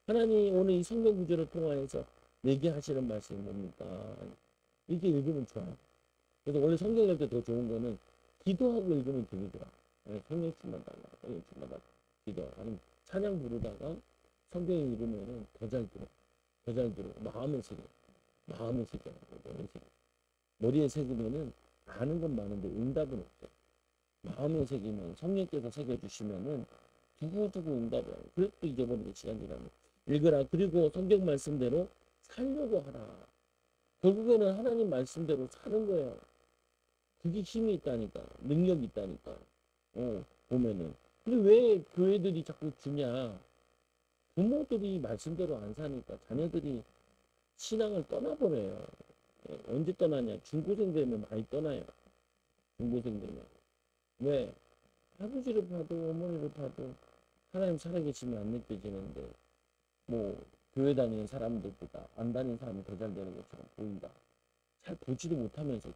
하나님 오늘 이 성경 구절을 통하여서 내게 하시는 말씀이 뭡니까? 이렇게 읽으면 좋아요. 그래서 원래 성경 읽을 때 더 좋은 거는 기도하고 읽으면 되게 좋아. 성령 충만하다. 성령 충만하다. 기도. 아니면 찬양 부르다가 성경 읽으면은 더 잘 들어. 더 잘 들어. 마음에 새겨. 마음에 새겨. 머리에 새겨. 머리에 새기면은 아는 건 많은데 응답은 없어. 마음에 새기면 성령께서 새겨주시면은 두고두고 응답이야. 그래도 잊어버리는 시간이라면 읽으라. 그리고 성경 말씀대로 살려고 하라. 결국에는 하나님 말씀대로 사는 거예요. 그게 힘이 있다니까. 능력이 있다니까. 보면은. 근데 왜 교회들이 자꾸 주냐. 부모들이 말씀대로 안 사니까 자녀들이 신앙을 떠나버려요. 언제 떠나냐. 중고생 되면 많이 떠나요. 중고생 되면. 왜? 아버지를 봐도 어머니를 봐도 하나님 살아계시면 안 느껴지는데 뭐 교회 다니는 사람들보다 안 다니는 사람이 더 잘 되는 것처럼 보인다. 잘 보지도 못하면서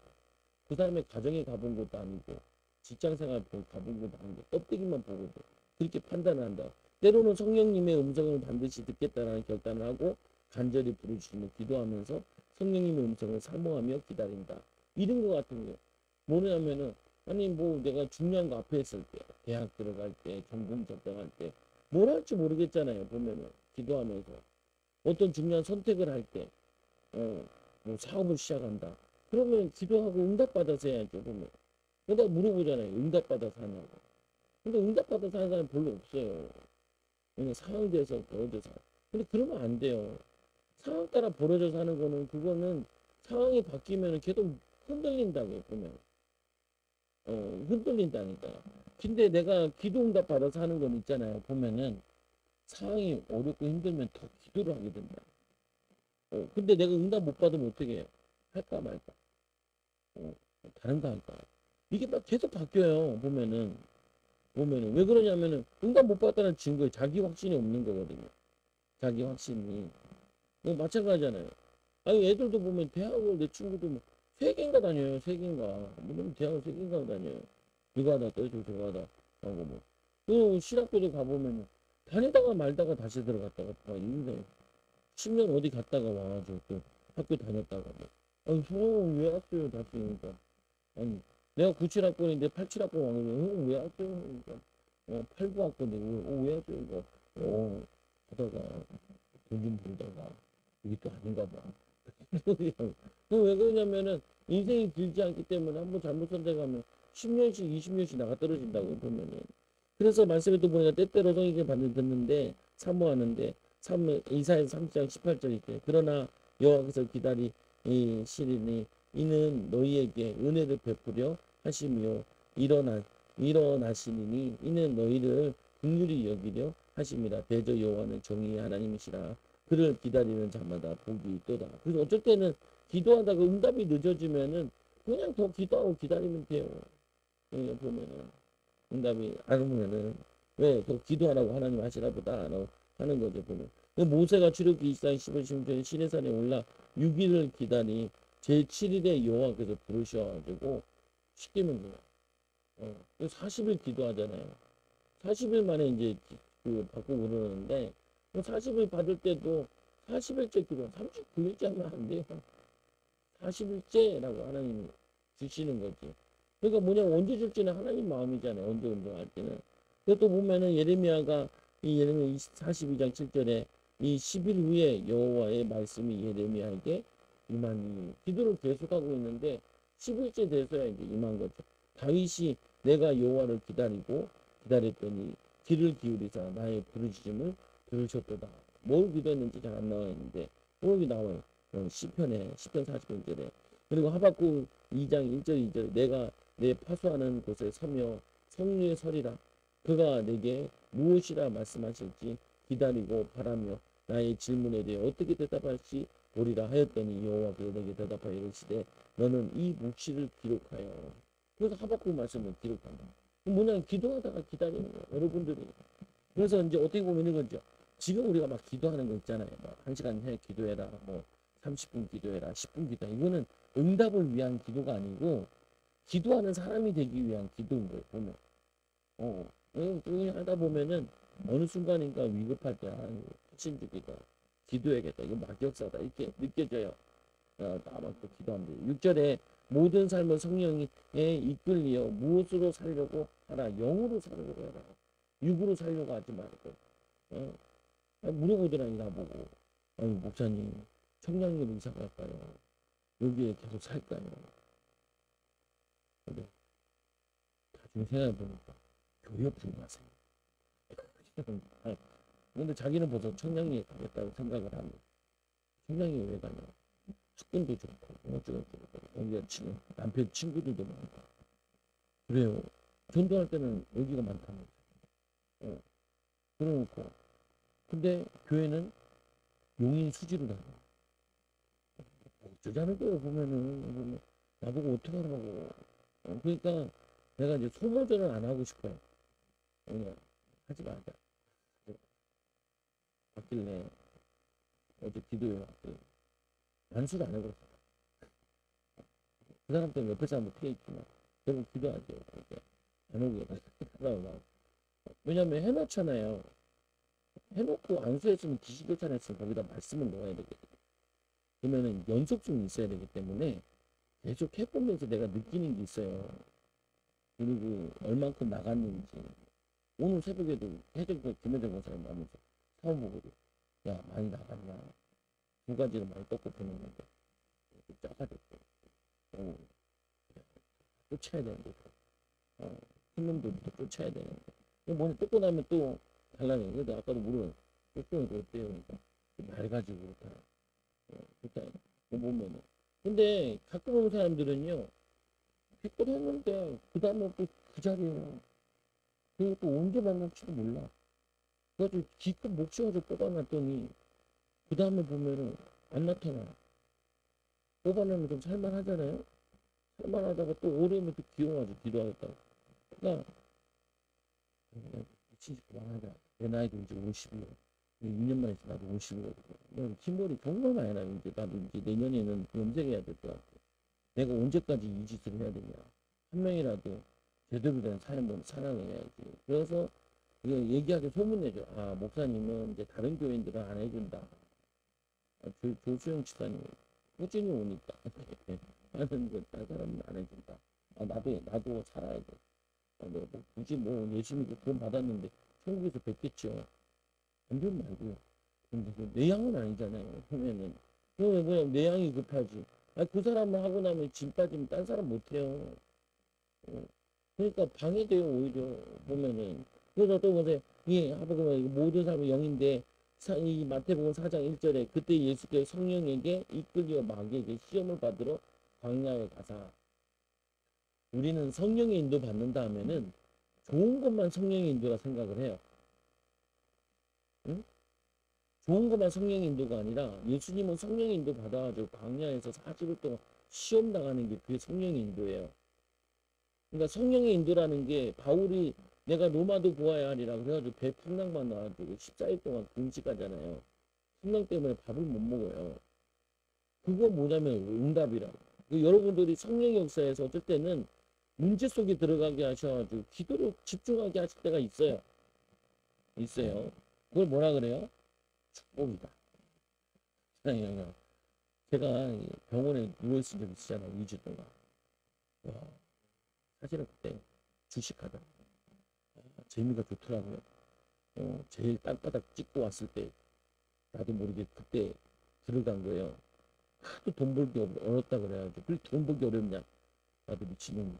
그 다음에 가정에 가본 것도 아니고 직장생활 가본 것도 아니고 껍데기만 보고도 그렇게 판단을 한다. 때로는 성령님의 음성을 반드시 듣겠다라는 결단을 하고 간절히 부르짖으며 기도하면서 성령님의 음성을 사모하며 기다린다. 이런 것 같은 거예요. 뭐냐면은 아니 뭐 내가 중요한 거 앞에 있을 때 대학 들어갈 때 전공 접경할 때 뭘 할지 모르겠잖아요. 보면은 기도하면서 어떤 중요한 선택을 할 때 뭐 사업을 시작한다. 그러면 기도하고 응답받아서 해야죠. 보면 그러다 물어보잖아요. 응답받아서 하냐고. 근데 응답받아서 하는 사람 별로 없어요. 왜냐면 상황에 대해서 벌어져서. 근데 그러면 안 돼요. 상황 따라 벌어져서 하는 거는 그거는 상황이 바뀌면 계속 흔들린다고요. 보면 흔들린다니까. 근데 내가 기도 응답 받아서 하는 건 있잖아요. 보면은 상황이 어렵고 힘들면 더 기도를 하게 된다. 근데 내가 응답 못 받으면 어떻게 해요? 할까 말까? 다른 거 할까? 이게 막 계속 바뀌어요. 보면은 왜 그러냐면은 응답 못 받다는 증거에 자기 확신이 없는 거거든요. 자기 확신이. 마찬가지잖아요. 아니 애들도 보면 대학을 내 친구도 뭐 세 개인가 다녀요. 세 개인가. 물론 대학을 세 개인가 다녀요. 이거 하다 떠죠. 저거 하다 하고 뭐. 그 실학교도 가보면 다니다가 말다가 다시 들어갔다가 막 이런데 10년 어디 갔다가 와가지고 또 학교 다녔다가 뭐. 아니 형왜 왔어요 다시 그러니까. 아니 내가 97학번인데 87학번 와가지고 형왜 왔어요 그러니까. 89학번인데 왜 왔어요 이거. 하다가 돈 좀 벌다가 이게 또 아닌가 봐. 왜 그러냐면은 인생이 길지 않기 때문에 한번 잘못 선택하면 10년씩 20년씩 나가 떨어진다고 보면은. 그래서 말씀에도 보니까 때때로 성에게 받는 듣는데 사모하는데 이사야 30장 18절 이때 그러나 여호와께서 기다리시리니 이는 너희에게 은혜를 베푸려 하심이요 일어나 일어나시니 이는 너희를 긍휼히 여기려 하심이라. 대저 여호와는 정의의 하나님이시라. 그를 기다리는 자마다 복이 있도다. 그래서 어쩔 때는 기도하다가 응답이 늦어지면은 그냥 더 기도하고 기다리면 돼요. 보면은 응답이 안 오면은 왜 더 기도하라고 하나님 하시나 보다 라고 하는 거죠. 보면 모세가 출애굽기 24장 15절에 시내산에 올라 6일을 기다리 제7일에 여호와께서 부르셔가지고 시키면 돼요. 40일 기도하잖아요. 40일 만에 이제 그 받고 그러는데 40일 받을 때도 40일째 기도 39일째 하면 안 돼요. 40일째라고 하나님이 주시는 거지. 그러니까 뭐냐면 언제 줄지는 하나님 마음이잖아요. 언제 운동할 때는. 그것도 보면은 예레미야가 이 예레미야 42장 7절에 이 10일 후에 여호와의 말씀이 예레미야에게 임하니 기도를 계속하고 있는데 10일째 돼서야 이제 임한 거죠. 다윗이 내가 여호와를 기다렸더니 귀를 기울이사 나의 부르짖음을 들으셨도다. 뭘 기도했는지 잘 안 나와 있는데 여기 나와요. 시편 40편절에 그리고 하박국 2장 1절 2절 내가 내 파수하는 곳에 서며 성류에 서리라. 그가 내게 무엇이라 말씀하실지 기다리고 바라며 나의 질문에 대해 어떻게 대답할지 보리라 하였더니 여호와께서 내게 대답하여 이르시되 너는 이 묵시를 기록하여. 그래서 하박국 말씀을 기록한다. 뭐냐 기도하다가 기다리는 거예요. 여러분들이. 그래서 이제 어떻게 보면 이런 거죠. 지금 우리가 막 기도하는 거 있잖아요. 막 1시간 해 기도해라. 뭐 30분 기도해라. 10분 기도해라. 이거는 응답을 위한 기도가 아니고 기도하는 사람이 되기 위한 기도인 거예요. 보면. 하다 보면은 어느 순간인가 위급할 때 확신주기가 기도해야겠다. 이거 막역사다. 이렇게 느껴져요. 아마 또 기도하면 돼요. 6절에 모든 삶은 성령에 이끌리어 무엇으로 살려고 하라. 영으로 살려고 해라. 육으로 살려고 하지 말고. 물어보더라니 나보고. 목사님 청량리로 이사 갈까요? 여기에 계속 살까요? 근데 나중에 생각해보니까 교회 옆으로 가세요. 근데 자기는 벌써 청량리에 가겠다고 생각을 합니다. 청량리에 왜 가냐? 학군도 좋고 어쩌고저쩌고 여기가 지금 남편 친구들도 많고 그래요. 전도할 때는 여기가 많다면서. 그러니까 근데 교회는 용인 수지로 다녀. 어쩌자는 거예요. 보면은 나보고 어떻게 하라고. 그러니까 내가 이제 소모전을 안 하고 싶어요. 그냥 하지 말자. 왔길래 어제 기도에 왔길래 반수도 안 해버렸어. 그 사람 때문에 옆에 사람도 피해 있지만 결국 기도하죠. 이렇게 안 오게 하다가 왜냐면 해놓잖아요. 해놓고 안수했으면 기시교찬했으면 거기다 말씀을 넣어야 되거든. 그러면은 연속성이 있어야 되기 때문에 계속 해보면서 내가 느끼는 게 있어요. 그리고 얼만큼 나갔는지. 오늘 새벽에도 김혜정 권사님 나면서 사원 보고 야 많이 나갔냐. 두 가지를 많이 떴고 보는데 짜가지고 쫓아야 되는데 큰 놈들부터 쫓아야 되는데 뭐냐 쫓고 나면 또 달라요. 그래도 아까도 물어요. 쫓겨는 거 어때요? 그러니까 말 가지고 그렇다. 그렇다. 보면은 근데 가끔 오는 사람들은요 빅걸 했는데 그 다음에 또 그 자리에요. 그리고 또 언제 만날지도 몰라. 그래가지고 기껏 목숨을 뽑아놨더니 그 다음에 보면은 안 나타나. 뽑아내면 좀 살만하잖아요. 살만하다가 또 오래면 또 기용하죠. 기도하겠다고. 그러니까 미친 짓 그만하자. 내 나이도 이제 50이에요. 2년만 있어 나도 50이거든요. 흰머리 정말 많이 나요. 이제 나도 이제 내년에는 염색해야 될 것 같아. 내가 언제까지 이 짓을 해야 되냐. 한 명이라도 제대로 된 삶을 살아내야지. 그래서 얘기하기 소문내죠. 아 목사님은 이제 다른 교인들은 안 해준다. 조수영 집사님 꾸준히 오니까 하는 거 다른 사람은 안 해준다. 나도 살아야 돼. 뭐 굳이 뭐 열심히 돈 받았는데 천국에서 뵙겠죠. 안전 말고요. 근데 내 양은 아니잖아요. 보면은 뭐야 내 양이 급하지. 그 사람을 하고 나면 짐 빠지면 딴 사람 못해요. 그러니까 방해돼요 오히려 보면은. 그래서 또 보세요. 하버그 모든 사람이 영인데 이 마태복음 4장 1절에 그때 예수께서 성령에게 이끌려 마귀에게 시험을 받으러 광야에 가사. 우리는 성령의 인도 받는다 하면은 좋은 것만 성령의 인도라 생각을 해요. 응? 좋은 것만 성령의 인도가 아니라 예수님은 성령의 인도 받아가지고 광야에서 40일 동안 시험 나가는 게 그게 성령의 인도예요. 그러니까 성령의 인도라는 게 바울이 내가 로마도 보아야 하리라 그래가지고 배 풍랑만 나가지고 14일 동안 금식하잖아요. 풍랑 때문에 밥을 못 먹어요. 그거 뭐냐면 응답이라. 여러분들이 성령의 역사에서 어쩔 때는 문제 속에 들어가게 하셔가지고 기도를 집중하게 하실 때가 있어요. 있어요. 그걸 뭐라 그래요? 축복이다. 제가 병원에 누워있은 적 있잖아요. 2주 동안. 와, 사실은 그때 주식하다. 재미가 좋더라고요. 제일 땅바닥 찍고 왔을 때 나도 모르게 그때 들어간 거예요. 하도 돈 벌기 어렵다 그래가지고 그래 돈 벌기 어렵냐? 나도 미친놈이지.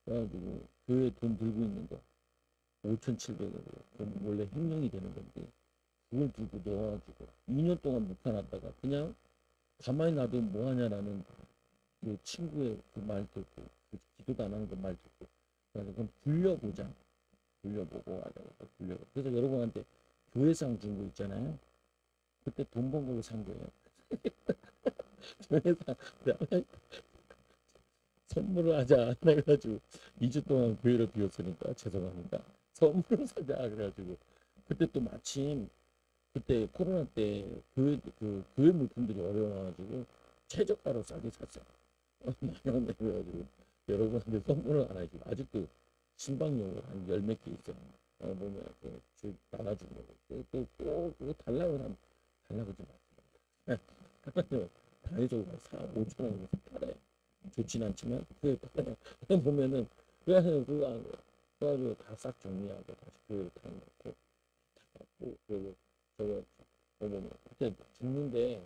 그래가지고 교회 돈 들고 있는 거 5,700원 원래 횡령이 되는 건데 그걸 들고 넣어가지고 2년 동안 묵혀놨다가 그냥 가만히 놔두면 뭐하냐라는 그 친구의 그 말 듣고 그 기도도 안 하는 그 말 듣고 그래서 그럼 굴려보자. 굴려보고 하자고 굴려보. 그래서 여러분한테 교회상 준 거 있잖아요. 그때 돈 번 걸로 산 거예요. 교회상 선물을 하자 해가지고 2주 동안 교회를 비웠으니까 죄송합니다. 선물을 사자 그래가지고 그때 또 마침 그때 코로나 때 교회 물품들이 어려워가지고 최저가로 싸게 샀어요. 만원 내가지고 여러분한테 선물을 안 하시고 아직도 신방용으로 한 열 몇 개 있어요. 보면 나눠준 거고 또 그거 달라고 하면 달라고 좀 하세요. 다이소가 5,000원에 팔아요. 좋진 않지만 그 보면은 그래서 그거 안 거야. 그래가지고 다 싹 정리하고 다시 교회를 다 놓고 다 갖고 그리고 저거 보면 그때 죽는데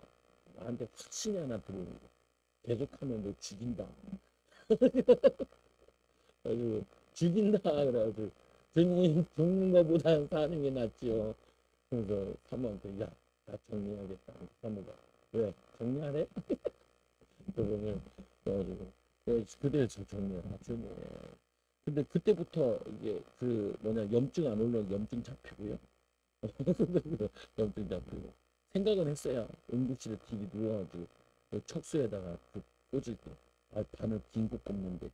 나한테 확신이 하나 들어오는 거. 계속하면 너 죽인다. 그래가지고 죽인다 그래가지고 죽는 거보다 사는 게 낫지요. 그래서 사모한테 야나 정리하겠다. 사모가 왜 정리하래? 그러면 그래가지고 그대에서 정리를 하죠. 뭐. 근데 그때부터 이게 그 뭐냐 염증 안 올라 염증 잡히고요. 염증 잡히고 생각은 했어요. 응급실에 TV 누워가지고 그 척수에다가 그 꽂을 때 바늘 긴거 꼽는데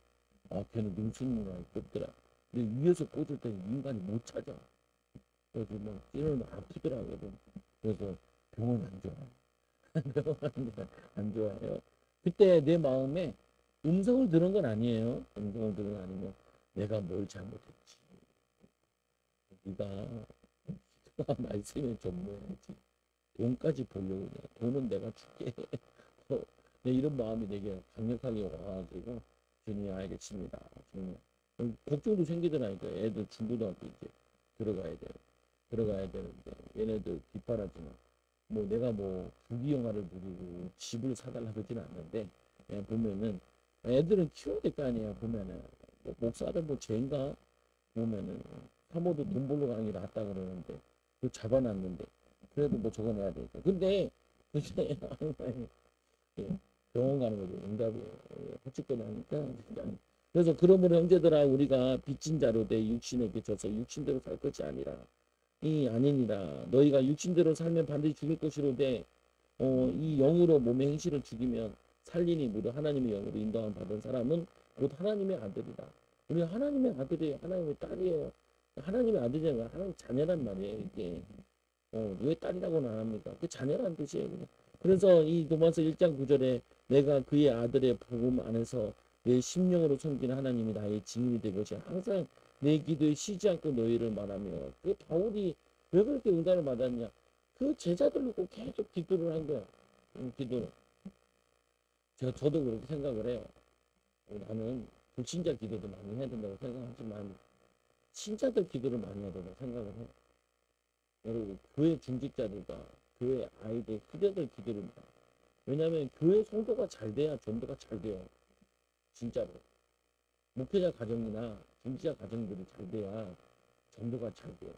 걔는 능수능란이 꼽더라. 근데 위에서 꽂을 때 인간이 못 찾아. 그래서 막 뛰는 아프더라고요. 그래서 병원 안 좋아. 병원 안 좋아해요. 그때 내 마음에 음성을 들은 건 아니에요. 음성을 들은 건 아니면 내가 뭘 잘못했지. 네가 말씀에 전무해야지. 돈까지 보려고 그래. 돈은 내가 줄게. 내 이런 마음이 되게 강력하게 와가지고 주님 알겠습니다. 주님 걱정도 생기더라니까. 애들 중고등학교 이제 들어가야 돼. 들어가야 되는데 얘네들 뒷바라지만 뭐 내가 뭐 부귀영화를 누리고 집을 사달라 그러진 않는데 그냥 보면은 애들은 키워야 될 거 아니야. 보면은 뭐 목사들 뭐 죄인가 보면은 사모도 돈 벌러 가는 게 낫다 그러는데 그 잡아놨는데 그래도 뭐 적어내야 되니까. 근데 그게 예, 병원 가는 거죠. 응답이에요. 헛짓거리 하니까. 그래서 그러므로 형제들아 우리가 빚진 자로 내 육신에게 져서 육신대로 살 것이 아니라 이 아니니라. 너희가 육신대로 살면 반드시 죽을 것이로되 이 영으로 몸의 행실을 죽이면 살리니 무려 하나님의 영으로 인도함 받은 사람은 곧 하나님의 아들이다. 우리 하나님의 아들이 하나님의 딸이에요. 하나님의 아들이잖아. 하나님 자녀란 말이에요. 이게 왜 딸이라고는 안 합니까? 그 자녀란 뜻이에요. 그래서 이 로마서 1장 9절에 내가 그의 아들의 복음 안에서 내 심령으로 섬기는 하나님이 나의 증인이 되고자 항상 내 기도에 쉬지 않고 너희를 말하며 그 바울이 왜 그렇게 응답을 받았냐? 그 제자들 놓고 계속 기도를 한 거야. 기도를. 저도 그렇게 생각을 해요. 나는 불신자 기도도 많이 해야 된다고 생각하지만 신자들 기도를 많이 해야 된다고 생각을 해요. 여러분 교회 중직자들과 교회 아이들 후대들 기도를 해요. 왜냐하면 교회 성도가 잘 돼야 전도가 잘 돼요. 진짜로. 목회자 가정이나 중직자 가정들이 잘 돼야 전도가 잘 돼요.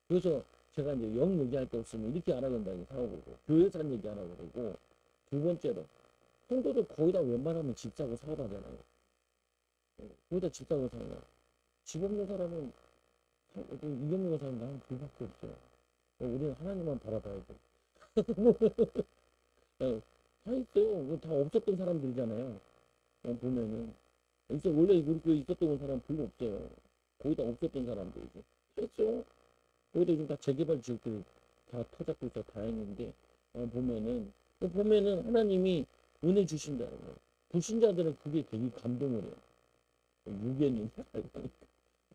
그래서 제가 이제 영 얘기할 거 없으면 이렇게 안 하는다고 생각하고 교회산 얘기 안 하고 그러고 두 번째로 성도들 거의 다 웬만하면 집 사고 사업하잖아요. 거의 다 집 사고 사요. 직 없는 사람은 이경규가 사는 나는 둘밖에 없어요. 우리는 하나님만 바라봐야 돼. 어, 다 있어요. 다 없었던 사람들이잖아요. 보면은 원래 우리 교회 있었던 사람 별로 없어요. 거의 다 없었던 사람들이지. 다 있어요. 거기다 지금 다 재개발 지역들이 다 터잡고 있어 다행인데 보면은 하나님이 은혜 주신다는 거예요. 불신자들은 그게 되게 감동을 해요. 유견이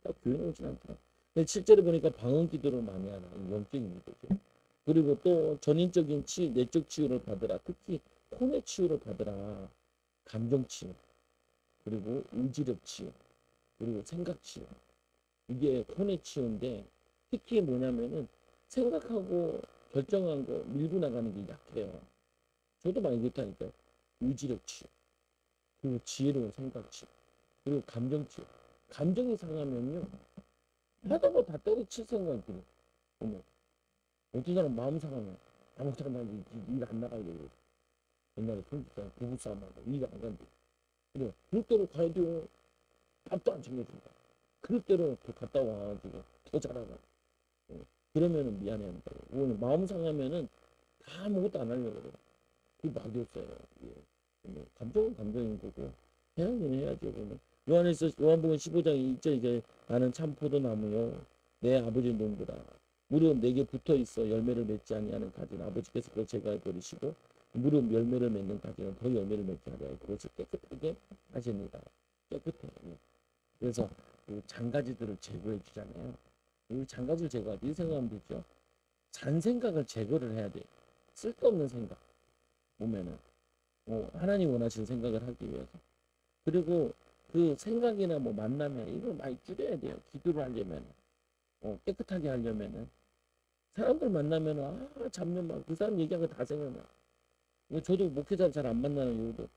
딱 교회 오진 않더라. 근데 실제로 보니까 방언 기도를 많이 하나 영적인 거죠. 그리고 또 전인적인 치유, 내적 치유를 받으라. 특히 혼의 치유를 받으라. 감정 치유, 그리고 의지력 치유, 그리고 생각 치유. 이게 혼의 치유인데 특히 뭐냐면은 생각하고 결정한 거 밀고 나가는 게 약해요. 저도 많이 그렇다니까요. 의지력 치유, 그리고 지혜로운 생각 치유, 그리고 감정 치유. 감정이 상하면요 하다 뭐 다 때려칠 생각이 들어요. 보면 어떤 사람 마음 상하면 아무튼 일안 나가려고 옛날에 부부싸움하고 일 안 간대. 그래 그럴 대로 가야 돼요. 밥도 안 챙겨준다. 그럴 대로 또 갔다 와가지고 더 잘하고 그러면은 미안해한다고. 오늘 마음 상하면은 다 아무것도 안 하려고 그래. 그게 막이 없어요. 예. 감정은 감정인 거고 해야긴 해야죠. 그러면 요한복음 15장 2절 이제 나는 참 포도나무요 내 아버지 농부라. 무릇 내게 붙어 있어 열매를 맺지 아니하는 가지는 아버지께서 그걸 제거해 버리시고 무릇 열매를 맺는 가지는 더 열매를 맺게 하려 그것을 깨끗하게 하십니다. 깨끗해. 예. 그래서 그 장가지들을 제거해 주잖아요. 이 장가지를 제거하지 이 생각하면 되죠. 잔생각을 제거를 해야 돼. 쓸데없는 생각 보면은 하나님 원하시는 생각을 하기 위해서. 그리고 그 생각이나 뭐 만나면 이걸 많이 줄여야 돼요. 기도를 하려면 깨끗하게 하려면은 사람들 만나면 잡념 막그 사람 얘기한 거 다 생각나. 저도 목회자를 잘 안 만나는 이유도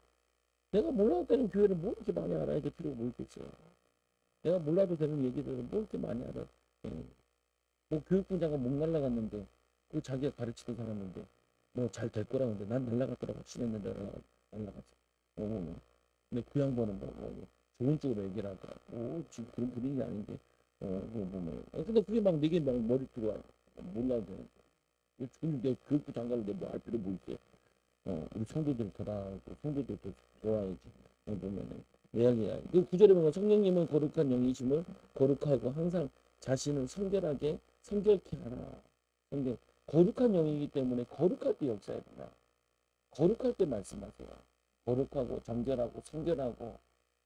내가 몰라도 되는 교회를 뭐 이렇게 많이 알아야 될 필요가 뭐 있겠어요. 내가 몰라도 되는 얘기들을 뭐 이렇게 많이 알아. 예. 뭐 교육분자가 못 날라갔는데 그 자기가 가르치던 사람인데 뭐 잘 될 거라고 하는데 난 날라갈 거라고 확신했는데 날라갔어. 근데 그 양반은 뭐 좋은 쪽으로 얘기를 하더라고. 지금 그런 분위기 아닌데 그거 보면 근데 그게 막 내게 막 머리 들어와. 몰라도 되는데 내 교육부 장관을 내뭐알 필요 뭐 있게 우리 성도들 더 나아가고 성도들 더 좋아야지. 보면은 이야기야. 그 구절에 보면 성령님은 거룩한 영이심을 거룩하고 항상 자신을 성결케 하라. 성결 거룩한 영이기 때문에 거룩할 때 역사해야 된다. 거룩할 때 말씀하세요. 거룩하고 정결하고 성결하고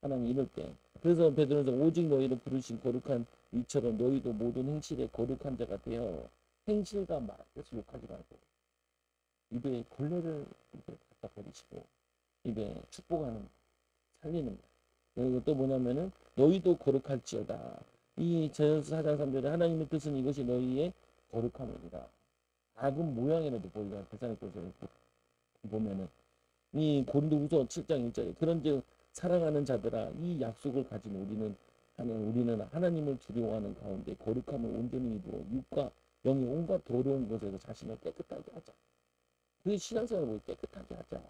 하나님 이럴 때. 그래서 베드로서 오직 너희를 부르신 거룩한 이처럼 너희도 모든 행실에 거룩한 자가 되어 행실과 말에서 욕하지 말고 입에 걸레를 갖다 버리시고 입에 축복하는 살리는 거. 그리고 또 뭐냐면은 너희도 거룩할지어다. 이 제사장 3절에 하나님의 뜻은 이것이 너희의 거룩함이니라. 작은 모양이라도 보이라. 대사님께서 보면은 이 고린도후서 7장 1절에 그런즉 사랑하는 자들아 이 약속을 가진 우리는 하나님을 두려워하는 가운데 거룩함을 온전히 이루어 육과 영이 온갖 더러운 것에서 자신을 깨끗하게 하자. 그 신앙생활을 깨끗하게 하자.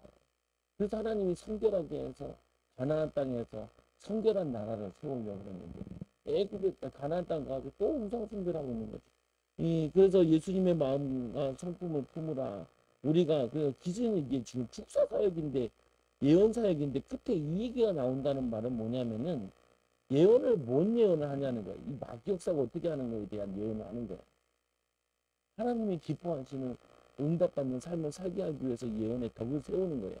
그래서 하나님이 성결하게 해서 가나안 땅에서 성결한 나라를 세우려고 했는데 애굽에 가나안 땅 가서 또 우상 숭배하고 있는 거지. 그래서 예수님의 마음과 성품을 품으라. 우리가 그 기준이 이게 지금 축사 사역인데 예언 사역인데 끝에 이 얘기가 나온다는 말은 뭐냐면은 예언을 뭔 예언을 하냐는 거야. 이 막역사가 어떻게 하는 거에 대한 예언을 하는 거야. 하나님이 기뻐하시는 응답받는 삶을 살게 하기 위해서 예언의 덕을 세우는 거예요.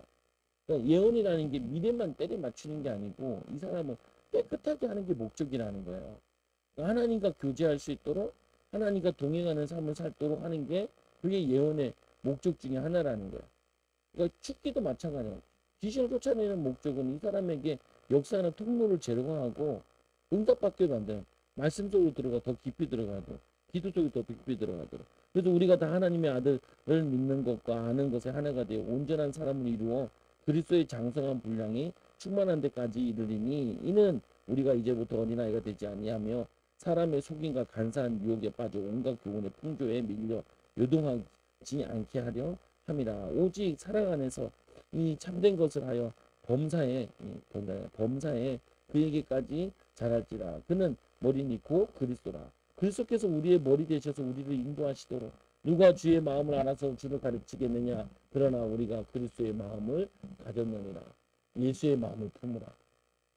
그러니까 예언이라는 게 미래만 때려 맞추는 게 아니고 이 사람을 깨끗하게 하는 게 목적이라는 거예요. 그러니까 하나님과 교제할 수 있도록 하나님과 동행하는 삶을 살도록 하는 게 그게 예언의 목적 중에 하나라는 거예요. 그러니까 축기도 마찬가지예요. 귀신을 쫓아내는 목적은 이 사람에게 역사하는 통로를 제거하고 응답받게 만드는 말씀 속으로 들어가 더 깊이 들어가도록 기도 속에 더 깊이 들어가도록 그래서 우리가 다 하나님의 아들을 믿는 것과 아는 것에 하나가 되어 온전한 사람을 이루어 그리스도의 장성한 분량이 충만한 데까지 이르리니 이는 우리가 이제부터 어린아이가 되지 아니하며 사람의 속임과 간사한 유혹에 빠져 온갖 교훈의 풍조에 밀려 요동하지 않게 하려 함이라. 오직 사랑 안에서 이 참된 것을 하여 범사에 그에게까지 자랄지라. 그는 머리니 곧 그리스도라. 그리스도께서 우리의 머리 되셔서 우리를 인도하시도록 누가 주의 마음을 알아서 주를 가르치겠느냐. 그러나 우리가 그리스도의 마음을 가졌느니라. 예수의 마음을 품으라.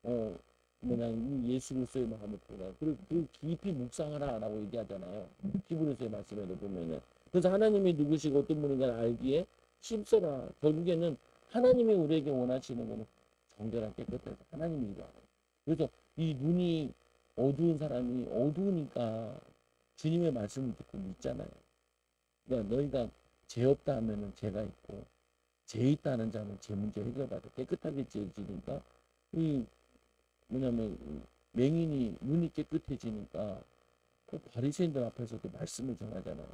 어, 이 예수 그리스도의 마음을 품으라. 그리고 그 깊이 묵상하라라고 얘기하잖아요. 히브리서의 말씀에도 보면은. 그래서 하나님이 누구시고 어떤 분인가 알기에 힘써라. 결국에는 하나님이 우리에게 원하시는 것은 정결한 깨끗해서 하나님이다. 그래서 이 눈이 어두운 사람이 어두우니까 주님의 말씀을 듣고 믿잖아요. 그러니까 너희가 죄 없다 하면은 죄가 있고 죄 있다는 자는 죄 문제 해결받아 깨끗하게 지어지니까 이 뭐냐면 맹인이 눈이 깨끗해지니까 그 바리새인들 앞에서도 말씀을 전하잖아요.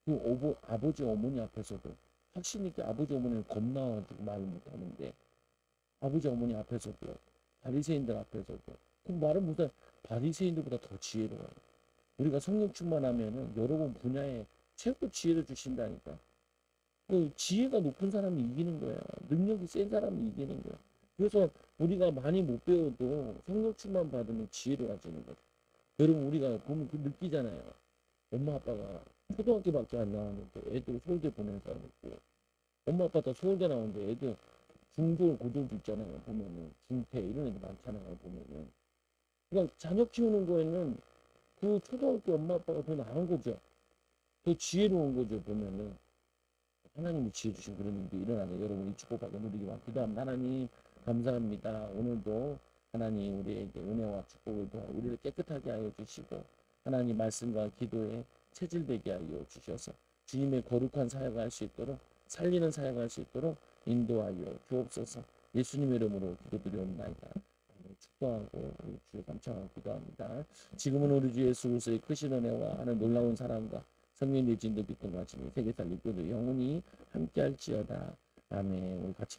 그 아버지 어머니 앞에서도 확신 있게 아버지 어머니는 겁나가지고 말을 못하는데 아버지 어머니 앞에서도 바리새인들 앞에서도 그 말을 못해 바리새인들보다 더 지혜로워요. 우리가 성령 충만하면은 여러분 분야에 최고 지혜를 주신다니까. 그 지혜가 높은 사람이 이기는 거야. 능력이 센 사람이 이기는 거야. 그래서 우리가 많이 못 배워도 성령 충만 받으면 지혜로워지는 거야. 여러분 우리가 보면 그 느끼잖아요. 엄마 아빠가 초등학교밖에 안 나왔는데 애들 서울대 보낸 사람 있고 엄마 아빠 다 서울대 나오는데 애들 중졸 고졸도 있잖아요. 보면은 중퇴 이런 애들 많잖아요. 보면은 그러니까 자녀 키우는 거에는 그 초등학교 엄마 아빠가 더 나은 거죠. 더 지혜로운 거죠. 보면은 하나님이 지혜 주신 그런 일이 일어나는 여러분이 축복받고 누리기만 기도합니다. 하나님 감사합니다. 오늘도 하나님 우리에게 은혜와 축복을 도와 우리를 깨끗하게 하여 주시고 하나님 말씀과 기도에 체질되게 하여 주셔서 주님의 거룩한 사역을 할 수 있도록 살리는 사역을 할 수 있도록 인도하여 주옵소서. 예수님의 이름으로 기도드리옵나이다. 축복하고 주의 감사하고 기도합니다. 지금은 우리 주 예수 그리스도의 크신 은혜와 하는 놀라운 사랑과 성령의 진도 빛과 같이 세계 살리고도 영원히 함께할지어다. 아멘. 우리 같이